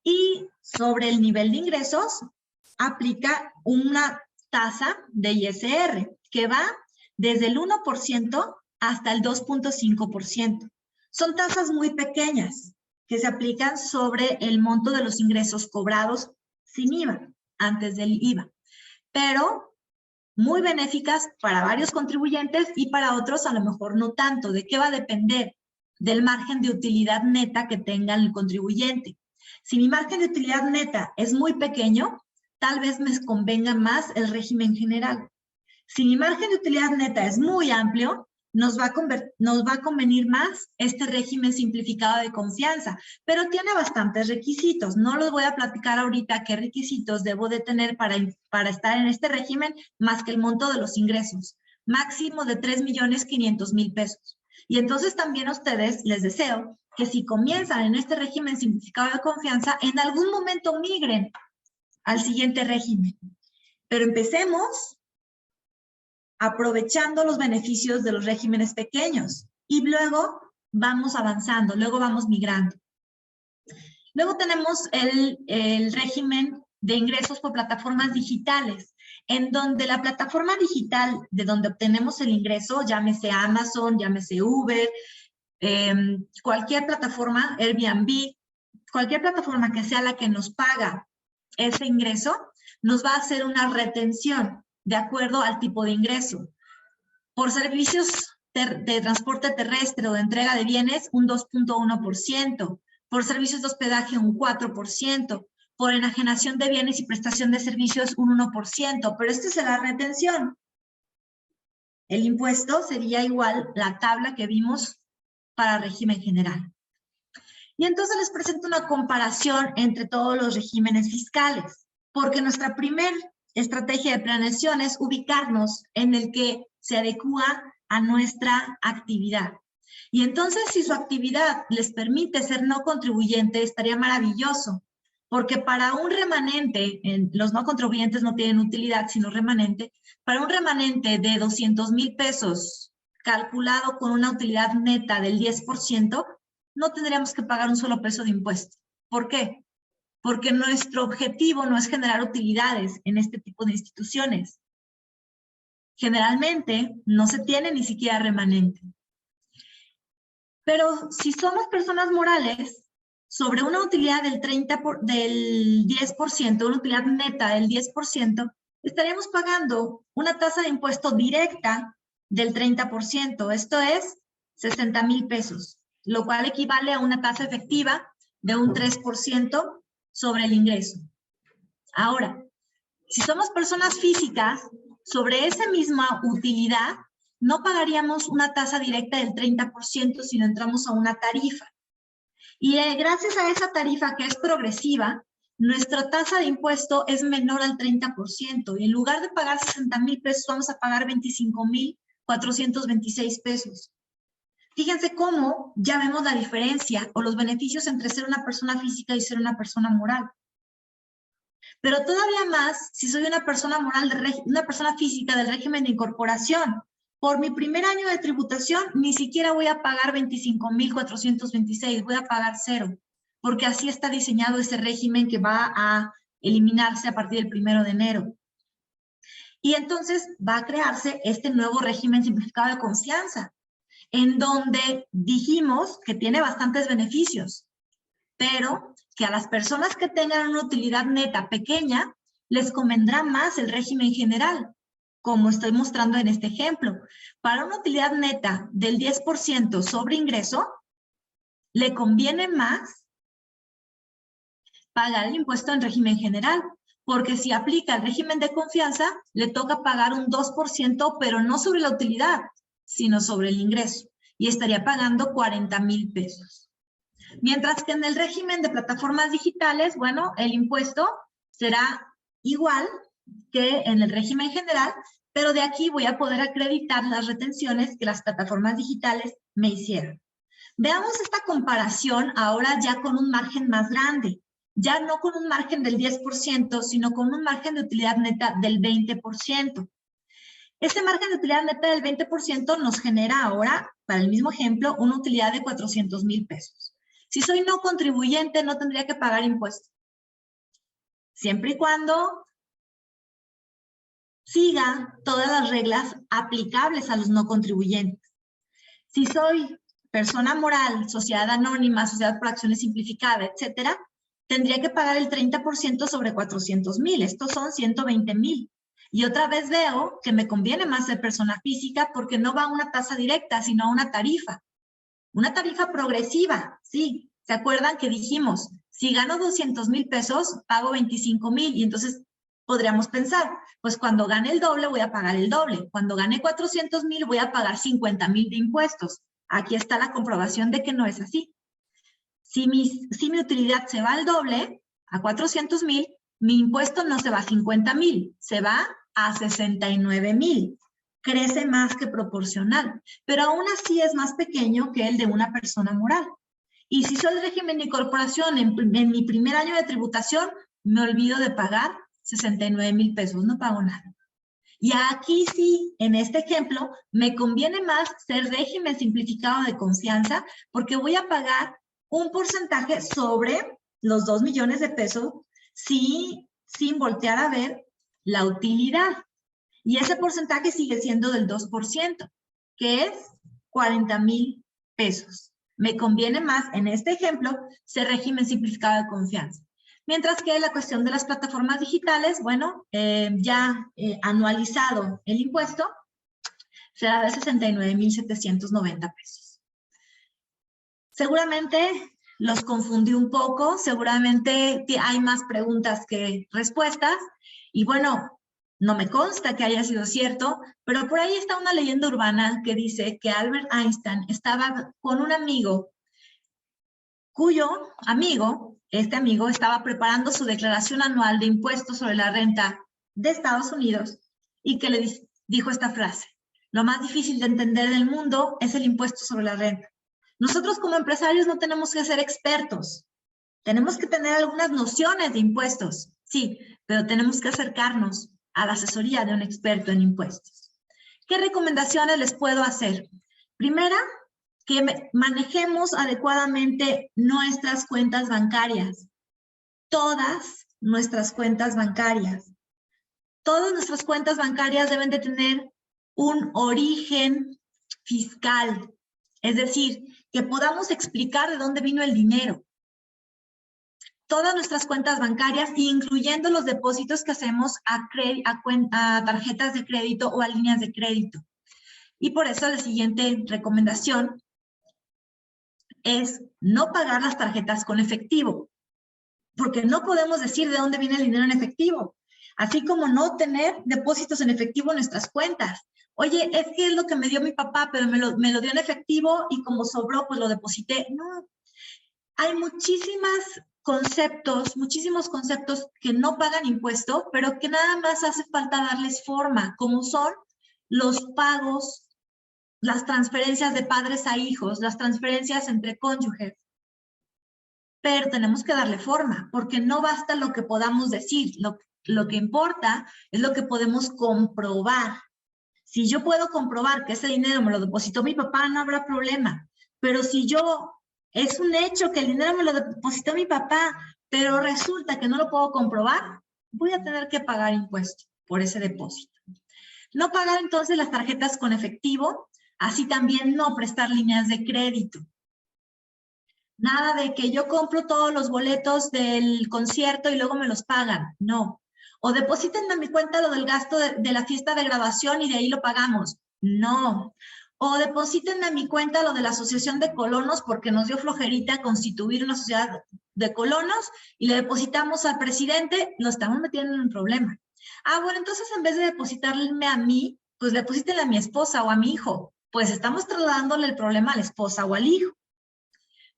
Speaker 2: Y sobre el nivel de ingresos, aplica una tasa de ISR que va desde el 1% hasta el 2.5%. Son tasas muy pequeñas que se aplican sobre el monto de los ingresos cobrados sin IVA, antes del IVA, pero muy benéficas para varios contribuyentes y para otros a lo mejor no tanto. ¿De qué va a depender? Del margen de utilidad neta que tenga el contribuyente. Si mi margen de utilidad neta es muy pequeño, tal vez me convenga más el régimen general. Si mi margen de utilidad neta es muy amplio, nos va a convenir más este régimen simplificado de confianza, pero tiene bastantes requisitos. No los voy a platicar ahorita qué requisitos debo de tener para estar en este régimen, más que el monto de los ingresos, máximo de 3.500.000 pesos. Y entonces también a ustedes les deseo que si comienzan en este régimen simplificado de confianza, en algún momento migren al siguiente régimen. Pero empecemos aprovechando los beneficios de los regímenes pequeños y luego vamos avanzando, luego vamos migrando. Luego tenemos el régimen de ingresos por plataformas digitales, en donde la plataforma digital de donde obtenemos el ingreso, llámese Amazon, llámese Uber, cualquier plataforma, Airbnb, cualquier plataforma que sea la que nos paga ese ingreso, nos va a hacer una retención de acuerdo al tipo de ingreso. Por servicios de transporte terrestre o de entrega de bienes, un 2.1%. Por servicios de hospedaje, un 4%. Por enajenación de bienes y prestación de servicios, un 1%. Pero esta es la retención. El impuesto sería igual la tabla que vimos para régimen general. Y entonces les presento una comparación entre todos los regímenes fiscales, porque nuestra primera estrategia de planeación es ubicarnos en el que se adecúa a nuestra actividad. Y entonces, si su actividad les permite ser no contribuyente, estaría maravilloso, porque para un remanente, los no contribuyentes no tienen utilidad, sino remanente, para un remanente de 200,000 pesos calculado con una utilidad neta del 10%, no tendríamos que pagar un solo peso de impuesto. ¿Por qué? Porque nuestro objetivo no es generar utilidades en este tipo de instituciones. Generalmente no se tiene ni siquiera remanente. Pero si somos personas morales, sobre una utilidad del 10%, una utilidad neta del 10%, estaríamos pagando una tasa de impuesto directa del 30%. Esto es 60,000 pesos, lo cual equivale a una tasa efectiva de un 3% sobre el ingreso. Ahora, si somos personas físicas, sobre esa misma utilidad, no pagaríamos una tasa directa del 30%, sino entramos a una tarifa. Y gracias a esa tarifa que es progresiva, nuestra tasa de impuesto es menor al 30%. Y en lugar de pagar 60,000 pesos, vamos a pagar 25,426 pesos. Fíjense cómo ya vemos la diferencia o los beneficios entre ser una persona física y ser una persona moral. Pero todavía más si soy una persona moral, una persona física del régimen de incorporación. Por mi primer año de tributación, ni siquiera voy a pagar 25,426, voy a pagar 0, porque así está diseñado ese régimen que va a eliminarse a partir del 1 de enero. Y entonces va a crearse este nuevo régimen simplificado de confianza, en donde dijimos que tiene bastantes beneficios, pero que a las personas que tengan una utilidad neta pequeña, les convendrá más el régimen general, como estoy mostrando en este ejemplo. Para una utilidad neta del 10% sobre ingreso, le conviene más pagar el impuesto en régimen general, porque si aplica el régimen de confianza, le toca pagar un 2%, pero no sobre la utilidad, sino sobre el ingreso, y estaría pagando 40,000 pesos. Mientras que en el régimen de plataformas digitales, bueno, el impuesto será igual que en el régimen general, pero de aquí voy a poder acreditar las retenciones que las plataformas digitales me hicieron. Veamos esta comparación ahora ya con un margen más grande, ya no con un margen del 10%, sino con un margen de utilidad neta del 20%. Este margen de utilidad neta del 20% nos genera ahora, para el mismo ejemplo, una utilidad de 400,000 pesos. Si soy no contribuyente, no tendría que pagar impuestos, siempre y cuando siga todas las reglas aplicables a los no contribuyentes. Si soy persona moral, sociedad anónima, sociedad por acciones simplificada, etcétera, tendría que pagar el 30% sobre 400,000. Estos son 120,000. Y otra vez veo que me conviene más ser persona física porque no va a una tasa directa, sino a una tarifa. Una tarifa progresiva, sí. ¿Se acuerdan que dijimos, si gano 200,000 pesos, pago 25,000? Y entonces podríamos pensar, pues cuando gane el doble voy a pagar el doble. Cuando gane 400,000 voy a pagar 50,000 de impuestos. Aquí está la comprobación de que no es así. Si mi utilidad se va al doble, a 400,000, mi impuesto no se va a 50,000, se va a 69,000. Crece más que proporcional, pero aún así es más pequeño que el de una persona moral. Y si soy el régimen de incorporación en mi primer año de tributación, me olvido de pagar 69,000 pesos, no pago nada. Y aquí sí, en este ejemplo, me conviene más ser régimen simplificado de confianza porque voy a pagar un porcentaje sobre los 2 millones de pesos sin voltear a ver la utilidad. Y ese porcentaje sigue siendo del 2%, que es 40,000 pesos. Me conviene más, en este ejemplo, ser régimen simplificado de confianza. Mientras que la cuestión de las plataformas digitales, bueno, anualizado el impuesto, será de 69,790 pesos. Seguramente los confundí un poco, seguramente hay más preguntas que respuestas, y bueno, no me consta que haya sido cierto, pero por ahí está una leyenda urbana que dice que Albert Einstein estaba con un amigo cuyo amigo, este amigo, estaba preparando su declaración anual de impuestos sobre la renta de Estados Unidos y que le dijo esta frase: lo más difícil de entender del mundo es el impuesto sobre la renta. Nosotros como empresarios no tenemos que ser expertos, tenemos que tener algunas nociones de impuestos, sí, pero tenemos que acercarnos a la asesoría de un experto en impuestos. ¿Qué recomendaciones les puedo hacer? Primera, que manejemos adecuadamente nuestras cuentas bancarias. Todas nuestras cuentas bancarias. Todas nuestras cuentas bancarias deben de tener un origen fiscal. Es decir, que podamos explicar de dónde vino el dinero. Todas nuestras cuentas bancarias, incluyendo los depósitos que hacemos a tarjetas de crédito o a líneas de crédito. Y por eso la siguiente recomendación es no pagar las tarjetas con efectivo, porque no podemos decir de dónde viene el dinero en efectivo, así como no tener depósitos en efectivo en nuestras cuentas. Oye, es que es lo que me dio mi papá, pero me lo dio en efectivo y como sobró, pues lo deposité. No, hay muchísimos conceptos que no pagan impuesto, pero que nada más hace falta darles forma, como son los pagos, las transferencias de padres a hijos, las transferencias entre cónyuges. Pero tenemos que darle forma, porque no basta lo que podamos decir. Lo que importa es lo que podemos comprobar. Si yo puedo comprobar que ese dinero me lo depositó mi papá, no habrá problema. Pero si es un hecho que el dinero me lo depositó mi papá, pero resulta que no lo puedo comprobar, voy a tener que pagar impuesto por ese depósito. No pagar entonces las tarjetas con efectivo, así también no prestar líneas de crédito. Nada de que yo compro todos los boletos del concierto y luego me los pagan, no. O depositen a mi cuenta lo del gasto de la fiesta de graduación y de ahí lo pagamos, no. O depositen a mi cuenta lo de la asociación de colonos porque nos dio flojerita constituir una sociedad de colonos y le depositamos al presidente, lo estamos metiendo en un problema. Ah, bueno, entonces en vez de depositarme a mí, pues deposítenle a mi esposa o a mi hijo. Pues estamos trasladándole el problema a la esposa o al hijo.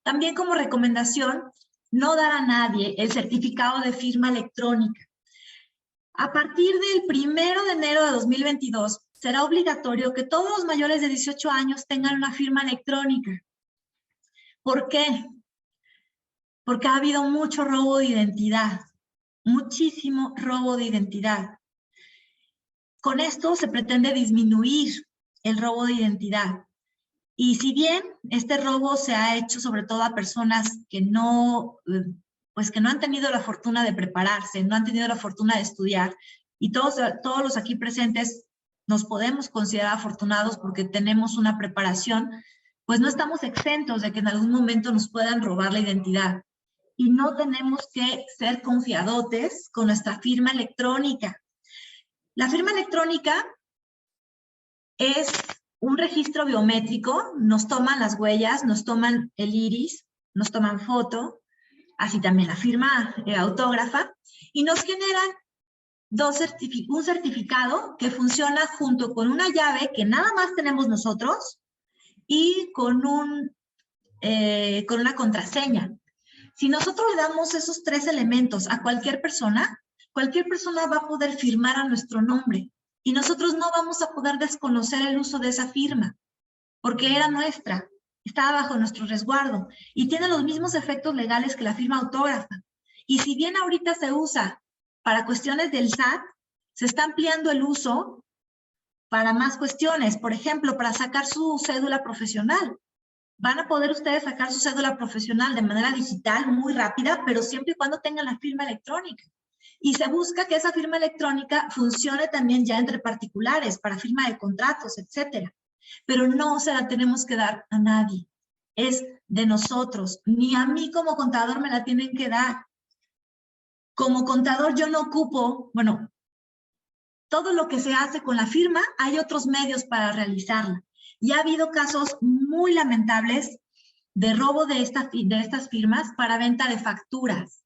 Speaker 2: También como recomendación, no dar a nadie el certificado de firma electrónica. A partir del 1 de enero de 2022, será obligatorio que todos los mayores de 18 años tengan una firma electrónica. ¿Por qué? Porque ha habido mucho robo de identidad, muchísimo robo de identidad. Con esto se pretende disminuir el robo de identidad. Y si bien este robo se ha hecho sobre todo a personas que no han tenido la fortuna de prepararse, no han tenido la fortuna de estudiar, y todos los aquí presentes nos podemos considerar afortunados porque tenemos una preparación, pues no estamos exentos de que en algún momento nos puedan robar la identidad. Y no tenemos que ser confiadotes con nuestra firma electrónica. La firma electrónica es un registro biométrico, nos toman las huellas, nos toman el iris, nos toman foto, así también la firma autógrafa, y nos generan un certificado que funciona junto con una llave que nada más tenemos nosotros y con una contraseña. Si nosotros le damos esos 3 elementos a cualquier persona va a poder firmar a nuestro nombre. Y nosotros no vamos a poder desconocer el uso de esa firma, porque era nuestra, estaba bajo nuestro resguardo y tiene los mismos efectos legales que la firma autógrafa. Y si bien ahorita se usa para cuestiones del SAT, se está ampliando el uso para más cuestiones. Por ejemplo, para sacar su cédula profesional. Van a poder ustedes sacar su cédula profesional de manera digital, muy rápida, pero siempre y cuando tengan la firma electrónica. Y se busca que esa firma electrónica funcione también ya entre particulares, para firma de contratos, etcétera. Pero no se la tenemos que dar a nadie. Es de nosotros. Ni a mí como contador me la tienen que dar. Como contador yo no ocupo, bueno, todo lo que se hace con la firma, hay otros medios para realizarla. Y ha habido casos muy lamentables de robo de estas firmas para venta de facturas,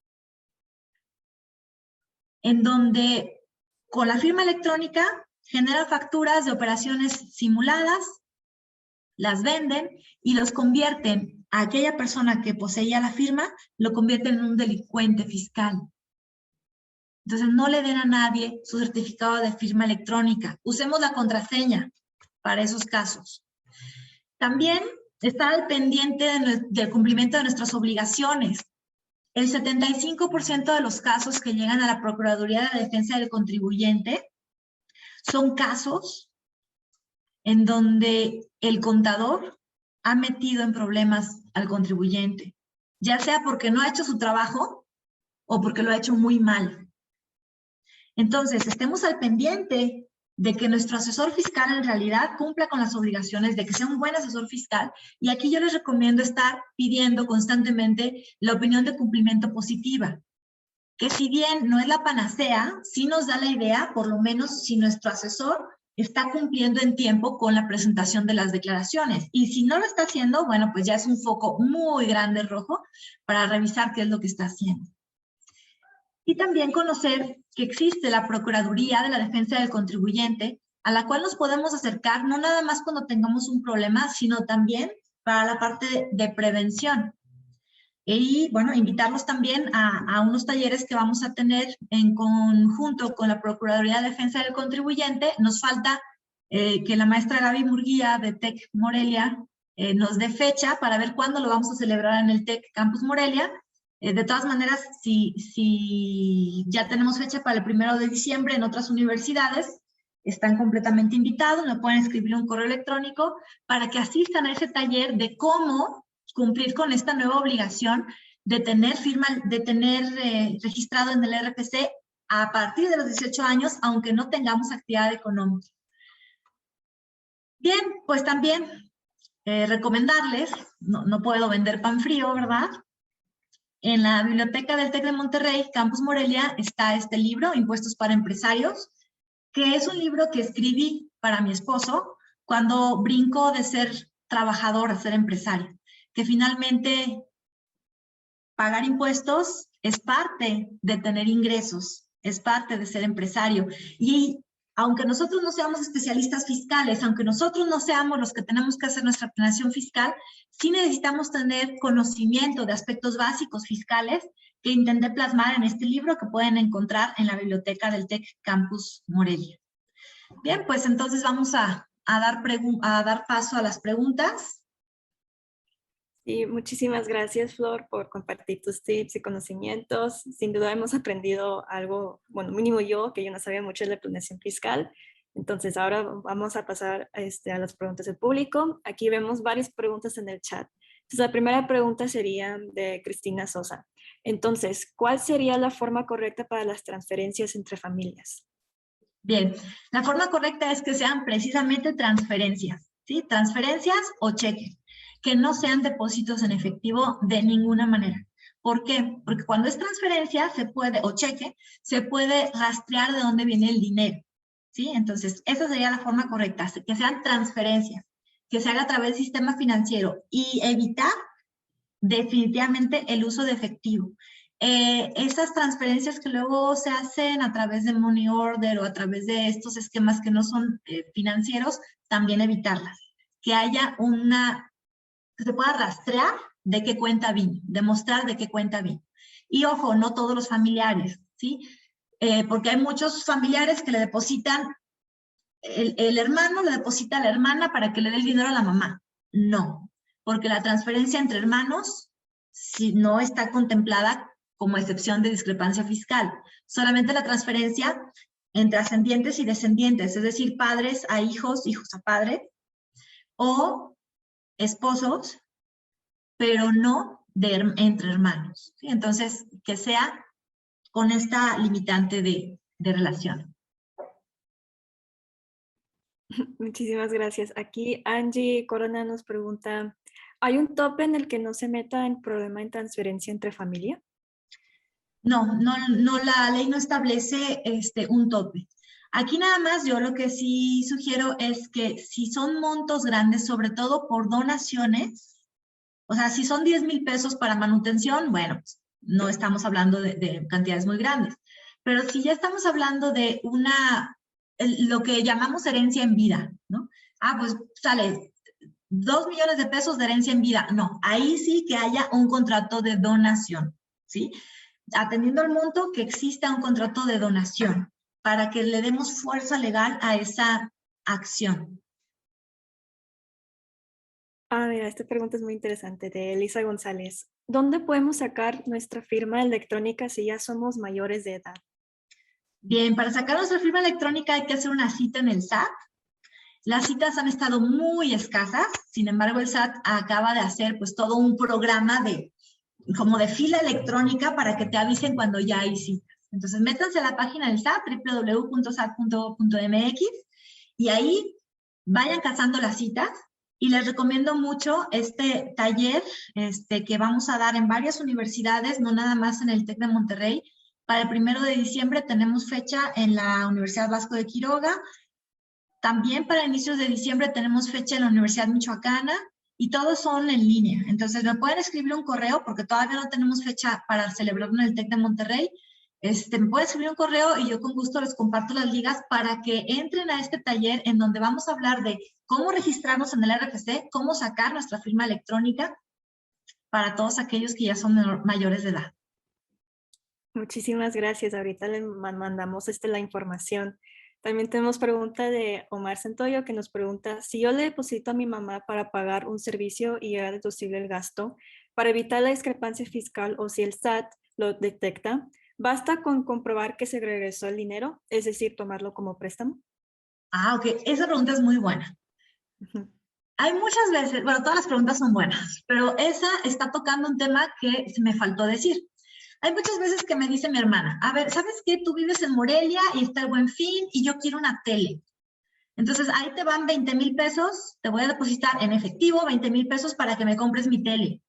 Speaker 2: en donde con la firma electrónica genera facturas de operaciones simuladas, las venden y los convierten a aquella persona que poseía la firma, lo convierten en un delincuente fiscal. Entonces no le den a nadie su certificado de firma electrónica. Usemos la contraseña para esos casos. También estar al pendiente del cumplimiento de nuestras obligaciones. El 75% de los casos que llegan a la Procuraduría de la Defensa del Contribuyente son casos en donde el contador ha metido en problemas al contribuyente, ya sea porque no ha hecho su trabajo o porque lo ha hecho muy mal. Entonces, estemos al pendiente de que nuestro asesor fiscal en realidad cumpla con las obligaciones, de que sea un buen asesor fiscal. Y aquí yo les recomiendo estar pidiendo constantemente la opinión de cumplimiento positiva, que si bien no es la panacea, sí nos da la idea, por lo menos si nuestro asesor está cumpliendo en tiempo con la presentación de las declaraciones. Y si no lo está haciendo, bueno, pues ya es un foco muy grande rojo para revisar qué es lo que está haciendo. Y también conocer que existe la Procuraduría de la Defensa del Contribuyente, a la cual nos podemos acercar no nada más cuando tengamos un problema, sino también para la parte de prevención. Y bueno, invitarlos también a unos talleres que vamos a tener en conjunto con la Procuraduría de Defensa del Contribuyente. Nos falta que la maestra Gaby Murguía de TEC Morelia nos dé fecha para ver cuándo lo vamos a celebrar en el TEC Campus Morelia. De todas maneras, si ya tenemos fecha para el 1 de diciembre en otras universidades, están completamente invitados, me pueden escribir un correo electrónico para que asistan a ese taller de cómo cumplir con esta nueva obligación de tener registrado en el RFC a partir de los 18 años, aunque no tengamos actividad económica. Bien, pues también recomendarles, no puedo vender pan frío, ¿verdad? En la biblioteca del TEC de Monterrey, Campus Morelia, está este libro, Impuestos para Empresarios, que es un libro que escribí para mi esposo cuando brincó de ser trabajador a ser empresario, que finalmente pagar impuestos es parte de tener ingresos, es parte de ser empresario. Y aunque nosotros no seamos especialistas fiscales, aunque nosotros no seamos los que tenemos que hacer nuestra planeación fiscal, sí necesitamos tener conocimiento de aspectos básicos fiscales que intenté plasmar en este libro que pueden encontrar en la biblioteca del TEC Campus Morelia. Bien, pues entonces vamos a dar paso a las preguntas.
Speaker 1: Sí, muchísimas gracias, Flor, por compartir tus tips y conocimientos. Sin duda hemos aprendido algo, bueno, mínimo yo, que yo no sabía mucho de la planeación fiscal. Entonces, ahora vamos a pasar a las preguntas del público. Aquí vemos varias preguntas en el chat. Entonces, la primera pregunta sería de Cristina Sosa. Entonces, ¿cuál sería la forma correcta para las transferencias entre familias?
Speaker 2: Bien, la forma correcta es que sean precisamente transferencias, ¿sí? Transferencias o cheques, que no sean depósitos en efectivo de ninguna manera. ¿Por qué? Porque cuando es transferencia o cheque, se puede rastrear de dónde viene el dinero, ¿sí? Entonces, esa sería la forma correcta, que sean transferencias, que se haga a través del sistema financiero y evitar definitivamente el uso de efectivo. Esas transferencias que luego se hacen a través de money order o a través de estos esquemas que no son financieros, también evitarlas. Que haya que se pueda rastrear de qué cuenta vino, demostrar de qué cuenta vino. Y ojo, no todos los familiares, ¿sí? Porque hay muchos familiares que le depositan, el hermano le deposita a la hermana para que le dé el dinero a la mamá. No, porque la transferencia entre hermanos, si no está contemplada como excepción de discrepancia fiscal. Solamente la transferencia entre ascendientes y descendientes, es decir, padres a hijos, hijos a padres, o esposos, pero no entre hermanos, ¿sí? Entonces, que sea con esta limitante de relación.
Speaker 1: Muchísimas gracias. Aquí Angie Corona nos pregunta, ¿hay un tope en el que no se meta en problema en transferencia entre familia?
Speaker 2: No, la ley no establece un tope. Aquí nada más yo lo que sí sugiero es que si son montos grandes, sobre todo por donaciones, o sea, si son 10,000 pesos para manutención, bueno, pues, no estamos hablando de cantidades muy grandes. Pero si ya estamos hablando de lo que llamamos herencia en vida, ¿no? Ah, pues sale 2 millones de pesos de herencia en vida. No, ahí sí que haya un contrato de donación, ¿sí? Atendiendo al monto, que exista un contrato de donación para que le demos fuerza legal a esa acción.
Speaker 1: Ah, mira, esta pregunta es muy interesante, de Elisa González. ¿Dónde podemos sacar nuestra firma electrónica si ya somos mayores de edad?
Speaker 2: Bien, para sacar nuestra firma electrónica hay que hacer una cita en el SAT. Las citas han estado muy escasas, sin embargo el SAT acaba de hacer pues todo un programa como de fila electrónica para que te avisen cuando ya hay citas. Entonces métanse a la página del SAT, www.sat.mx, y ahí vayan cazando las citas. Y les recomiendo mucho este taller que vamos a dar en varias universidades, no nada más en el TEC de Monterrey. Para el 1 de diciembre tenemos fecha en la Universidad Vasco de Quiroga. También para inicios de diciembre tenemos fecha en la Universidad Michoacana y todos son en línea. Entonces me pueden escribir un correo porque todavía no tenemos fecha para celebrarlo en el TEC de Monterrey. Me pueden escribir un correo y yo con gusto les comparto las ligas para que entren a este taller en donde vamos a hablar de cómo registrarnos en el RFC, cómo sacar nuestra firma electrónica para todos aquellos que ya son mayores de edad.
Speaker 1: Muchísimas gracias. Ahorita le mandamos la información. También tenemos pregunta de Omar Santoyo que nos pregunta, si yo le deposito a mi mamá para pagar un servicio y era deducible el gasto, para evitar la discrepancia fiscal o si el SAT lo detecta, ¿basta con comprobar que se regresó el dinero? Es decir, tomarlo como préstamo.
Speaker 2: Ah, ok. Esa pregunta es muy buena. Hay muchas veces, bueno, todas las preguntas son buenas, pero esa está tocando un tema que se me faltó decir. Hay muchas veces que me dice mi hermana, a ver, ¿sabes qué? Tú vives en Morelia y está el Buen Fin y yo quiero una tele. Entonces, ahí te van 20,000 pesos, te voy a depositar en efectivo 20,000 pesos para que me compres mi tele.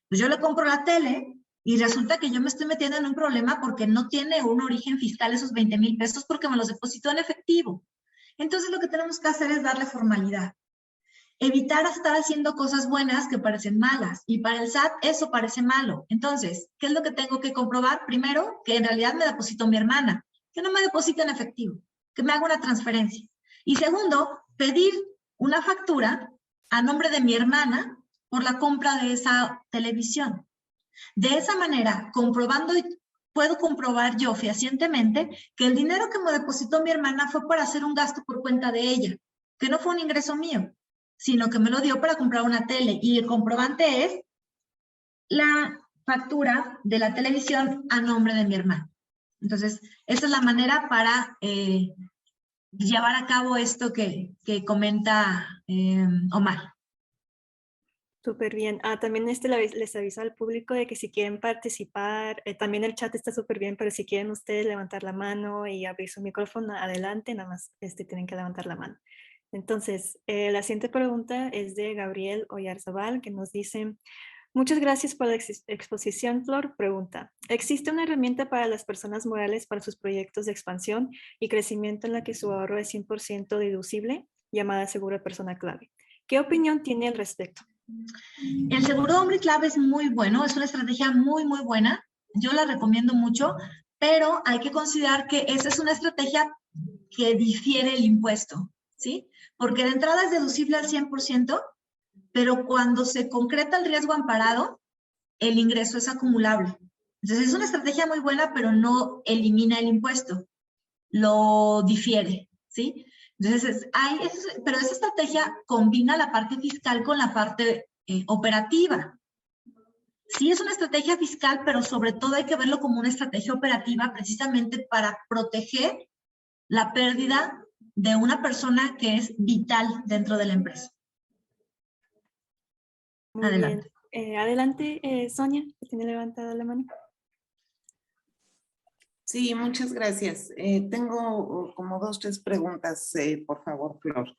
Speaker 2: Pues yo le compro la tele y resulta que yo me estoy metiendo en un problema porque no tiene un origen fiscal esos 20,000 pesos porque me los depositó en efectivo. Entonces, lo que tenemos que hacer es darle formalidad. Evitar estar haciendo cosas buenas que parecen malas. Y para el SAT eso parece malo. Entonces, ¿qué es lo que tengo que comprobar? Primero, que en realidad me depositó mi hermana. Que no me deposite en efectivo. Que me haga una transferencia. Y segundo, pedir una factura a nombre de mi hermana por la compra de esa televisión. De esa manera, puedo comprobar yo fehacientemente que el dinero que me depositó mi hermana fue para hacer un gasto por cuenta de ella. Que no fue un ingreso mío, sino que me lo dio para comprar una tele. Y el comprobante es la factura de la televisión a nombre de mi hermano. Entonces, esa es la manera para llevar a cabo esto que comenta Omar.
Speaker 1: Súper bien. También les aviso al público de que si quieren participar, también el chat está súper bien, pero si quieren ustedes levantar la mano y abrir su micrófono, adelante, nada más tienen que levantar la mano. Entonces, la siguiente pregunta es de Gabriel Oyarzabal, que nos dice, muchas gracias por la exposición, Flor. Pregunta, ¿existe una herramienta para las personas morales para sus proyectos de expansión y crecimiento en la que su ahorro es 100% deducible, llamada seguro de persona clave? ¿Qué opinión tiene al respecto?
Speaker 2: El seguro de hombre clave es muy bueno, es una estrategia muy, muy buena. Yo la recomiendo mucho, pero hay que considerar que esa es una estrategia que difiere el impuesto, ¿sí? Porque de entrada es deducible al 100%, pero cuando se concreta el riesgo amparado, el ingreso es acumulable. Entonces es una estrategia muy buena, pero no elimina el impuesto, lo difiere, ¿sí? Entonces, pero esa estrategia combina la parte fiscal con la parte operativa. Sí es una estrategia fiscal, pero sobre todo hay que verlo como una estrategia operativa precisamente para proteger la pérdida de una persona que es vital dentro de la empresa.
Speaker 1: Muy
Speaker 2: Adelante.
Speaker 1: bien. Adelante, Sonia, que tiene levantada la mano.
Speaker 3: Sí, muchas gracias. Tengo como 2, 3 preguntas, por favor, Flor.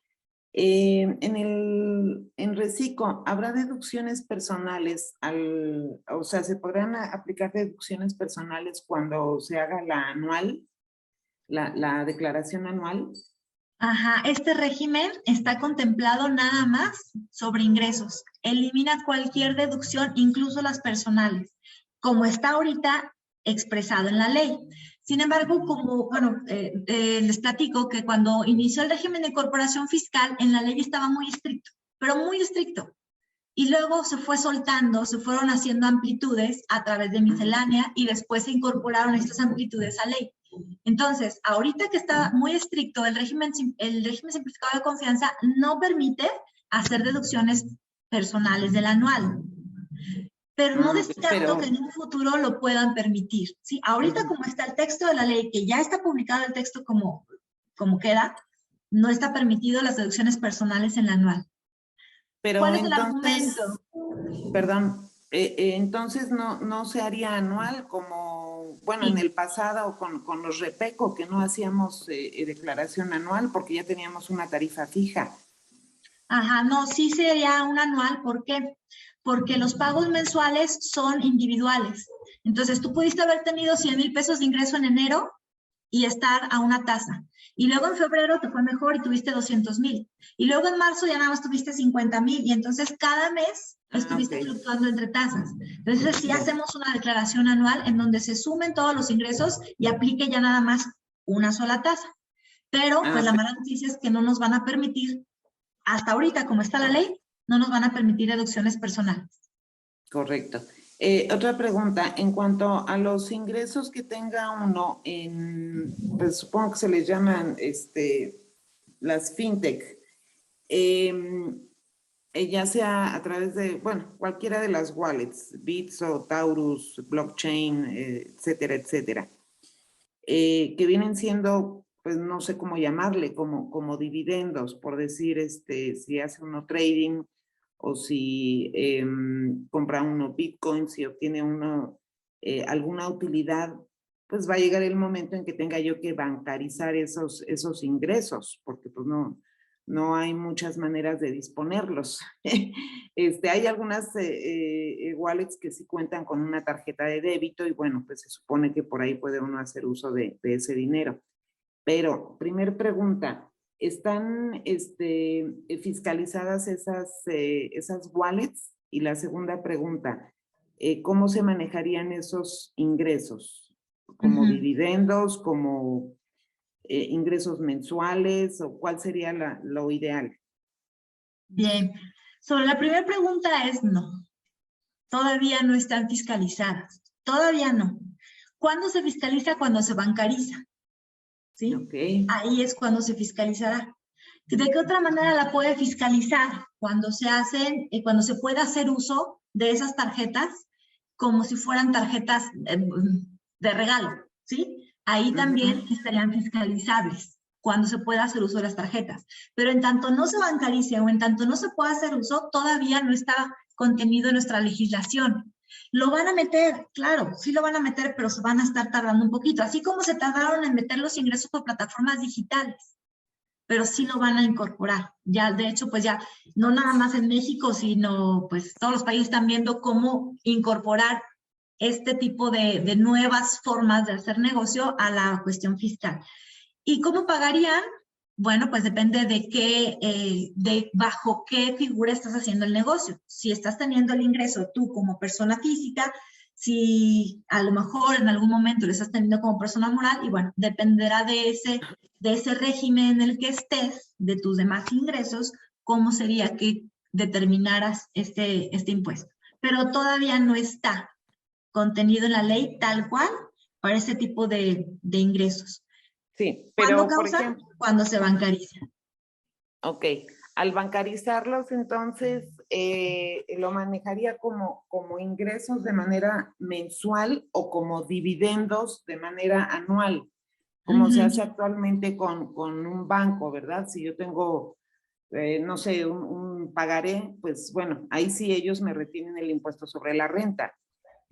Speaker 3: En Recico, ¿habrá deducciones personales? O sea, ¿se podrán aplicar deducciones personales cuando se haga la anual, la declaración anual?
Speaker 2: Ajá, este régimen está contemplado nada más sobre ingresos. Elimina cualquier deducción, incluso las personales, como está ahorita expresado en la ley. Sin embargo, les platico que cuando inició el régimen de incorporación fiscal, en la ley estaba muy estricto, pero muy estricto. Y luego se fue soltando, se fueron haciendo amplitudes a través de miscelánea y después se incorporaron estas amplitudes a ley. Entonces, ahorita que está muy estricto, el régimen simplificado de confianza no permite hacer deducciones personales del anual. Pero no descarto que en un futuro lo puedan permitir. ¿Sí? Ahorita como está el texto de la ley, que ya está publicado el texto como queda, no está permitido las deducciones personales en la anual.
Speaker 3: Pero
Speaker 2: ¿Cuál es
Speaker 3: entonces,
Speaker 2: el argumento?
Speaker 3: perdón, entonces no se haría anual como, bueno,
Speaker 2: Sí.
Speaker 3: en el pasado con los Repeco, que no hacíamos declaración anual porque ya teníamos una tarifa fija.
Speaker 2: Ajá, no, sí sería un anual. ¿Por qué? Porque los pagos mensuales son individuales. Entonces, tú pudiste haber tenido 100,000 pesos de ingreso en enero y estar a una tasa. Y luego en febrero te fue mejor y tuviste 200,000. Y luego en marzo ya nada más tuviste 50,000. Y entonces cada mes estuviste fluctuando entre tasas. Entonces, sí hacemos una declaración anual en donde se sumen todos los ingresos y aplique ya nada más una sola tasa. Pero, pues la mala noticia es que no nos van a permitir, hasta ahorita como está la ley, no nos van a permitir deducciones personales.
Speaker 3: Correcto. Otra pregunta, en cuanto a los ingresos que tenga uno, pues supongo que se les llaman las fintech, ya sea a través de, bueno, cualquiera de las wallets, Bits o Taurus, blockchain, etcétera, etcétera, que vienen siendo, pues no sé cómo llamarle, como dividendos, por decir, si hace uno trading, o si compra uno Bitcoin, si obtiene uno alguna utilidad, pues va a llegar el momento en que tenga yo que bancarizar esos ingresos, porque pues no hay muchas maneras de disponerlos. Hay algunas wallets que sí cuentan con una tarjeta de débito y bueno, pues se supone que por ahí puede uno hacer uso de ese dinero. Pero, primer pregunta, ¿están fiscalizadas esas wallets? Y la segunda pregunta, ¿cómo se manejarían esos ingresos? ¿Como dividendos, como ingresos mensuales o cuál sería lo ideal?
Speaker 2: Bien, sobre la primera pregunta es no. Todavía no están fiscalizadas. Todavía no. ¿Cuándo se fiscaliza? Cuando se bancariza. ¿Sí?
Speaker 3: Okay.
Speaker 2: Ahí es cuando se fiscalizará. ¿De qué otra manera la puede fiscalizar? Cuando se puede hacer uso de esas tarjetas como si fueran tarjetas de regalo, ¿sí? Ahí también estarían fiscalizables cuando se pueda hacer uso de las tarjetas. Pero en tanto no se bancarice o en tanto no se pueda hacer uso, todavía no está contenido en nuestra legislación. Lo van a meter, claro, sí lo van a meter, pero se van a estar tardando un poquito, así como se tardaron en meter los ingresos por plataformas digitales, pero sí lo van a incorporar. Ya, de hecho, pues ya, no nada más en México, sino pues todos los países están viendo cómo incorporar este tipo de nuevas formas de hacer negocio a la cuestión fiscal. ¿Y cómo pagarían? Bueno, pues depende de bajo qué figura estás haciendo el negocio. Si estás teniendo el ingreso tú como persona física, si a lo mejor en algún momento lo estás teniendo como persona moral, y bueno, dependerá de ese régimen en el que estés, de tus demás ingresos, cómo sería que determinaras este impuesto. Pero todavía no está contenido en la ley tal cual para ese tipo de ingresos.
Speaker 3: Sí, pero
Speaker 2: ¿Cuándo causa?
Speaker 3: Por ejemplo,
Speaker 2: cuando se bancariza.
Speaker 3: Ok, al bancarizarlos entonces, lo manejaría como ingresos de manera mensual o como dividendos de manera anual, como se hace actualmente con un banco, ¿verdad? Si yo tengo, no sé, un pagaré, pues bueno, ahí sí ellos me retienen el impuesto sobre la renta.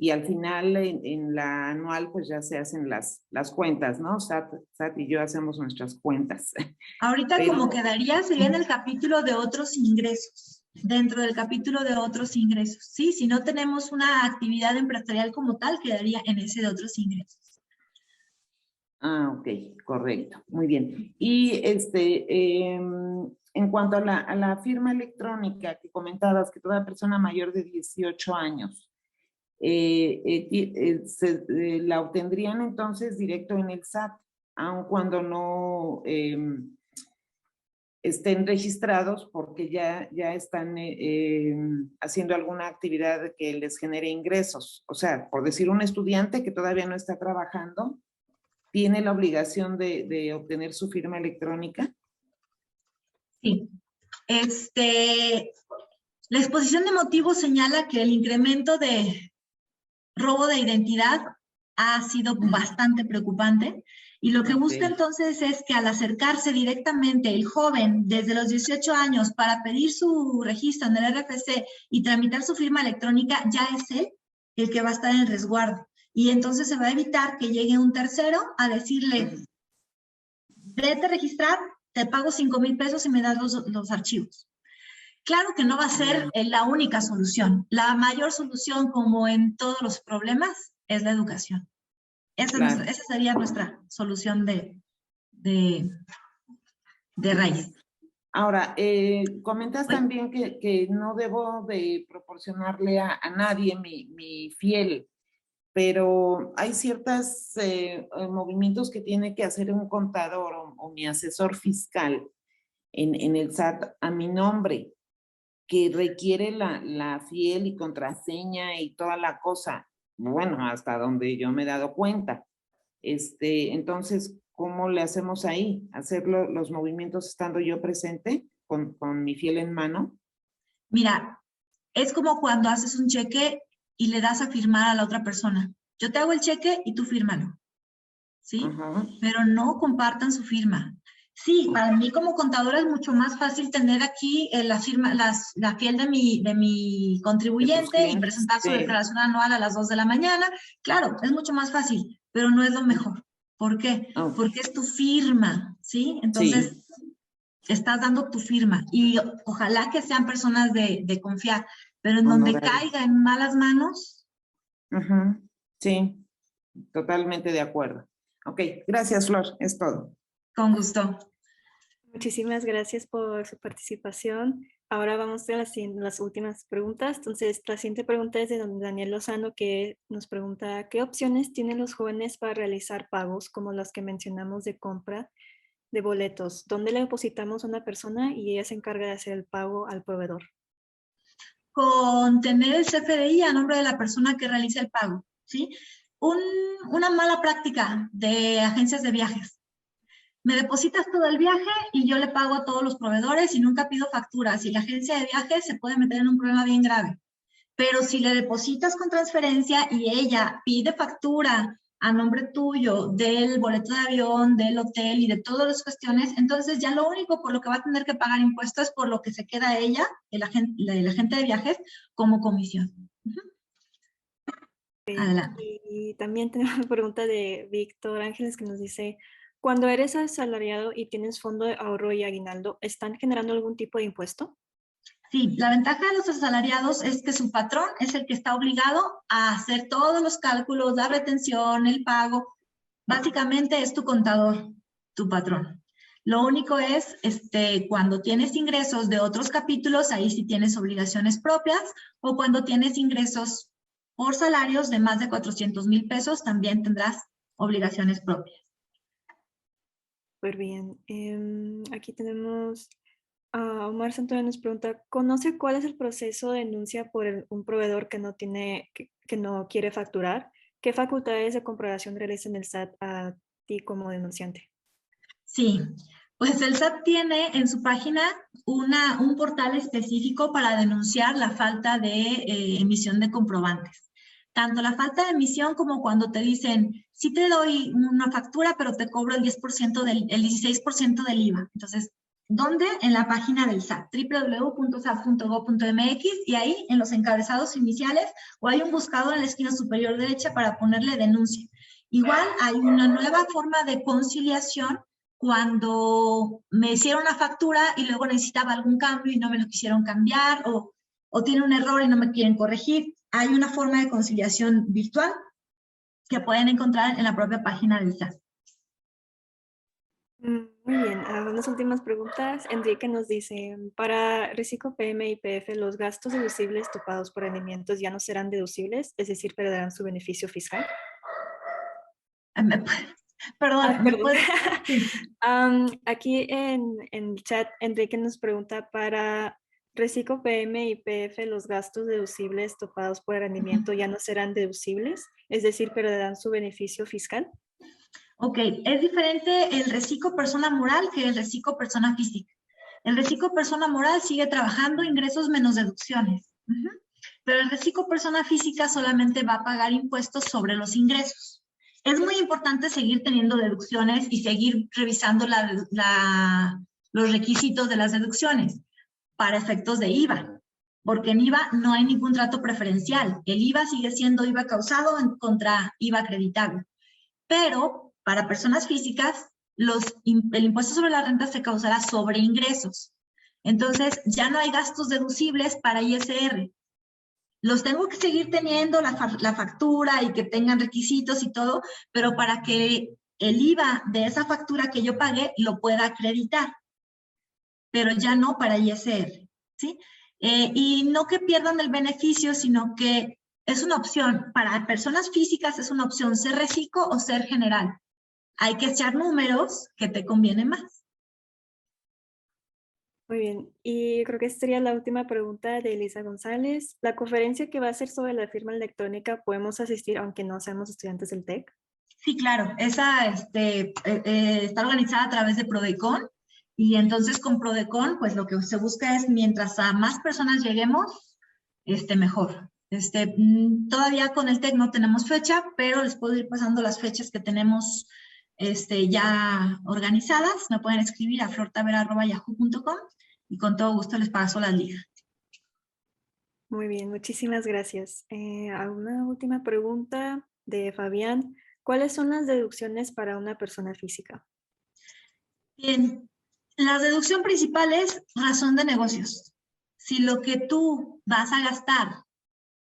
Speaker 3: Y al final, en la anual, pues ya se hacen las cuentas, ¿no? SAT y yo hacemos nuestras cuentas.
Speaker 2: Ahorita
Speaker 3: Pero,
Speaker 2: como quedaría sería en el capítulo de otros ingresos, dentro del capítulo de otros ingresos, ¿sí? Si no tenemos una actividad empresarial como tal, quedaría en ese de otros ingresos.
Speaker 3: ok, correcto, muy bien. Y en cuanto a la firma electrónica que comentabas, que toda persona mayor de 18 años la obtendrían entonces directo en el SAT, aun cuando no estén registrados porque ya están haciendo alguna actividad que les genere ingresos. O sea, por decir, un estudiante que todavía no está trabajando, ¿tiene la obligación de obtener su firma electrónica?
Speaker 2: Sí. La exposición de motivos señala que el incremento de robo de identidad ha sido bastante preocupante y lo que busca entonces es que al acercarse directamente el joven desde los 18 años para pedir su registro en el RFC y tramitar su firma electrónica, ya es él el que va a estar en el resguardo. Y entonces se va a evitar que llegue un tercero a decirle, vete a registrar, te pago 5,000 pesos y me das los archivos. Claro que no va a ser la única solución. La mayor solución, como en todos los problemas, es la educación. Esa sería nuestra solución de raíz.
Speaker 3: Ahora, comentas también que no debo de proporcionarle a nadie mi fiel, pero hay ciertos movimientos que tiene que hacer un contador o mi asesor fiscal en el SAT a mi nombre, que requiere la fiel y contraseña y toda la cosa. Bueno, hasta donde yo me he dado cuenta. Entonces, ¿cómo le hacemos ahí? ¿Hacer los movimientos estando yo presente con mi fiel en mano?
Speaker 2: Mira, es como cuando haces un cheque y le das a firmar a la otra persona. Yo te hago el cheque y tú fírmalo, ¿sí? Pero no compartan su firma. Sí, para mí como contadora es mucho más fácil tener aquí la firma, la fiel de mi contribuyente y presentar su declaración anual a las 2 de la mañana. Claro, es mucho más fácil, pero no es lo mejor. ¿Por qué? Porque es tu firma, ¿sí? Entonces, estás dando tu firma y ojalá que sean personas de confiar, pero en donde caiga en malas manos.
Speaker 3: Sí, totalmente de acuerdo. Ok, gracias, Flor, es todo.
Speaker 2: Con gusto.
Speaker 1: Muchísimas gracias por su participación. Ahora vamos a las últimas preguntas. Entonces, la siguiente pregunta es de don Daniel Lozano, que nos pregunta, ¿qué opciones tienen los jóvenes para realizar pagos como los que mencionamos de compra de boletos? ¿Dónde le depositamos a una persona y ella se encarga de hacer el pago al proveedor?
Speaker 2: Con tener el CFDI a nombre de la persona que realiza el pago, ¿sí? Una mala práctica de agencias de viajes. Me depositas todo el viaje y yo le pago a todos los proveedores y nunca pido facturas. Y la agencia de viajes se puede meter en un problema bien grave. Pero si le depositas con transferencia y ella pide factura a nombre tuyo del boleto de avión, del hotel y de todas las cuestiones, entonces ya lo único por lo que va a tener que pagar impuestos es por lo que se queda ella, el agente de viajes, como comisión. Adelante.
Speaker 1: Y también tenemos una pregunta de Víctor Ángeles que nos dice, cuando eres asalariado y tienes fondo de ahorro y aguinaldo, ¿están generando algún tipo de impuesto?
Speaker 2: Sí, la ventaja de los asalariados es que su patrón es el que está obligado a hacer todos los cálculos, la retención, el pago. Básicamente es tu contador, tu patrón. Lo único es, cuando tienes ingresos de otros capítulos, ahí sí tienes obligaciones propias, o cuando tienes ingresos por salarios de más de 400,000 pesos, también tendrás obligaciones propias.
Speaker 1: Muy bien. Aquí tenemos Omar Santoyo nos pregunta, ¿conoce cuál es el proceso de denuncia por un proveedor que no tiene, que no quiere facturar? ¿Qué facultades de comprobación realizan el SAT a ti como denunciante?
Speaker 2: Sí, Pues el SAT tiene en su página un portal específico para denunciar la falta de emisión de comprobantes. Tanto la falta de emisión como cuando te dicen, sí te doy una factura, pero te cobro el 10% el 16% del IVA. Entonces, ¿dónde? En la página del SAT, www.sat.gov.mx, y ahí en los encabezados iniciales, o hay un buscador en la esquina superior derecha para ponerle denuncia. Igual hay una nueva forma de conciliación cuando me hicieron una factura y luego necesitaba algún cambio y no me lo quisieron cambiar, o tiene un error y no me quieren corregir. Hay una forma de conciliación virtual que pueden encontrar en la propia página del SAT.
Speaker 1: Muy bien, unas últimas preguntas. Enrique nos dice, para Reciclo PM y PF, ¿los gastos deducibles topados por rendimientos ya no serán deducibles? Es decir, perderán su beneficio fiscal.
Speaker 2: Perdón, ¿me puedes? Sí.
Speaker 1: Aquí en el chat, Enrique nos pregunta, para Reciclo PM y PF, ¿los gastos deducibles topados por rendimiento ya no serán deducibles? Es decir, perderán su beneficio fiscal.
Speaker 2: Ok, es diferente el reciclo persona moral que el reciclo persona física. El reciclo persona moral sigue trabajando ingresos menos deducciones. Pero el reciclo persona física solamente va a pagar impuestos sobre los ingresos. Es muy importante seguir teniendo deducciones y seguir revisando los requisitos de las deducciones para efectos de IVA, porque en IVA no hay ningún trato preferencial. El IVA sigue siendo IVA causado contra IVA acreditable. Pero para personas físicas, el impuesto sobre la renta se causará sobre ingresos. Entonces, ya no hay gastos deducibles para ISR. Los tengo que seguir teniendo, la factura y que tengan requisitos y todo, pero para que el IVA de esa factura que yo pagué lo pueda acreditar, pero ya no para ISR, ¿sí? Y no que pierdan el beneficio, sino que es una opción. Para personas físicas es una opción ser reciclo o ser general. Hay que echar números que te conviene más.
Speaker 1: Muy bien, y creo que esta sería la última pregunta de Elisa González. ¿La conferencia que va a ser sobre la firma electrónica podemos asistir aunque no seamos estudiantes del TEC?
Speaker 2: Sí, claro. Esa está organizada a través de Prodecon, y entonces con Prodecon, pues lo que se busca es, mientras a más personas lleguemos, mejor. Todavía con el TEC no tenemos fecha, pero les puedo ir pasando las fechas que tenemos ya organizadas. Me pueden escribir a flortavera@yahoo.com y con todo gusto les paso las ligas.
Speaker 1: Muy bien, muchísimas gracias. ¿Alguna última pregunta de Fabián? ¿Cuáles son las deducciones para una persona física?
Speaker 2: Bien, la deducción principal es razón de negocios. Si lo que tú vas a gastar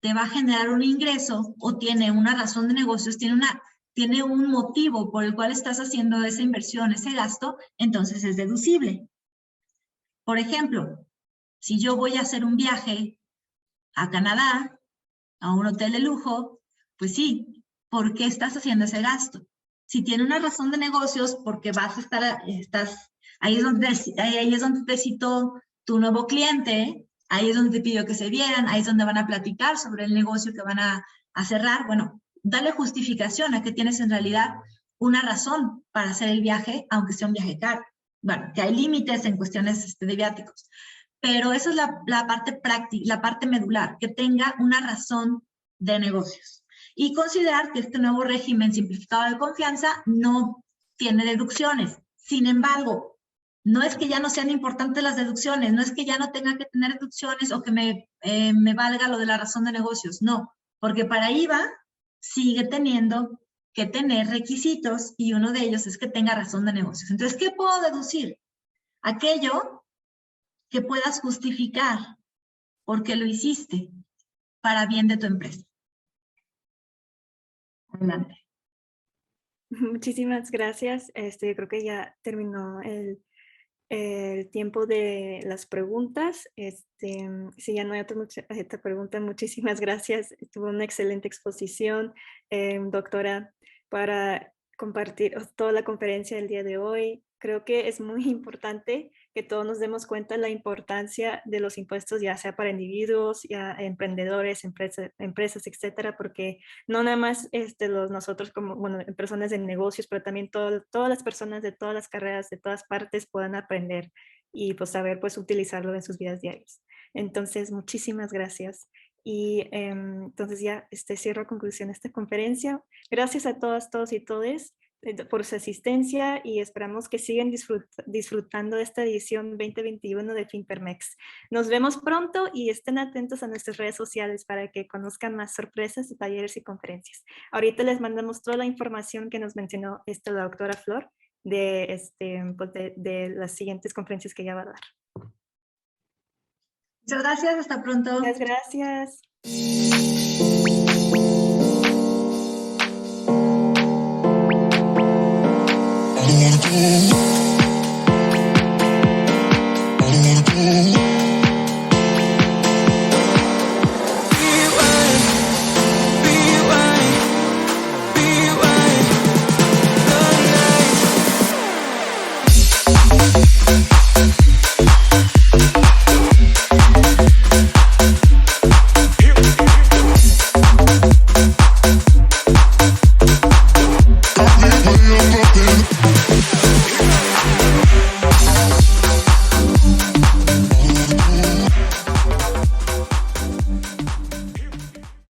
Speaker 2: te va a generar un ingreso o tiene una razón de negocios, tiene un motivo por el cual estás haciendo esa inversión, ese gasto, entonces es deducible. Por ejemplo, si yo voy a hacer un viaje a Canadá, a un hotel de lujo, pues sí, ¿por qué estás haciendo ese gasto? Si tiene una razón de negocios, porque vas a estar, ahí es donde te citó tu nuevo cliente, ahí es donde te pidió que se vieran, ahí es donde van a platicar sobre el negocio que van a cerrar. Bueno, dale justificación a que tienes en realidad una razón para hacer el viaje, aunque sea un viaje caro. Bueno, que hay límites en cuestiones de viáticos. Pero esa es la parte práctica, la parte medular, que tenga una razón de negocios. Y considerar que este nuevo régimen simplificado de confianza no tiene deducciones. Sin embargo, no es que ya no sean importantes las deducciones, no es que ya no tenga que tener deducciones o que me valga lo de la razón de negocios, no, porque para IVA sigue teniendo que tener requisitos y uno de ellos es que tenga razón de negocios. Entonces, ¿qué puedo deducir? Aquello que puedas justificar porque lo hiciste para bien de tu empresa. Adelante.
Speaker 1: Muchísimas gracias. Yo creo que ya terminó el tiempo de las preguntas. Si ya no hay otra pregunta, muchísimas gracias. Tuvo una excelente exposición, doctora, para compartir toda la conferencia del día de hoy. creo que es muy importante que todos nos demos cuenta de la importancia de los impuestos, ya sea para individuos, ya emprendedores, empresas, etcétera, porque no nada más nosotros como, bueno, personas de negocios, pero también todas las personas de todas las carreras, de todas partes puedan aprender y pues saber pues utilizarlo en sus vidas diarias. Entonces, muchísimas gracias. Y entonces ya cierro a conclusión esta conferencia. Gracias a todas, todos y todes por su asistencia y esperamos que sigan disfrutando de esta edición 2021 de FinPerMex. Nos vemos pronto y estén atentos a nuestras redes sociales para que conozcan más sorpresas, talleres y conferencias. Ahorita les mandamos toda la información que nos mencionó la doctora Flor de las siguientes conferencias que ella va a dar.
Speaker 2: Muchas gracias, hasta pronto.
Speaker 1: Muchas gracias.
Speaker 4: Yeah.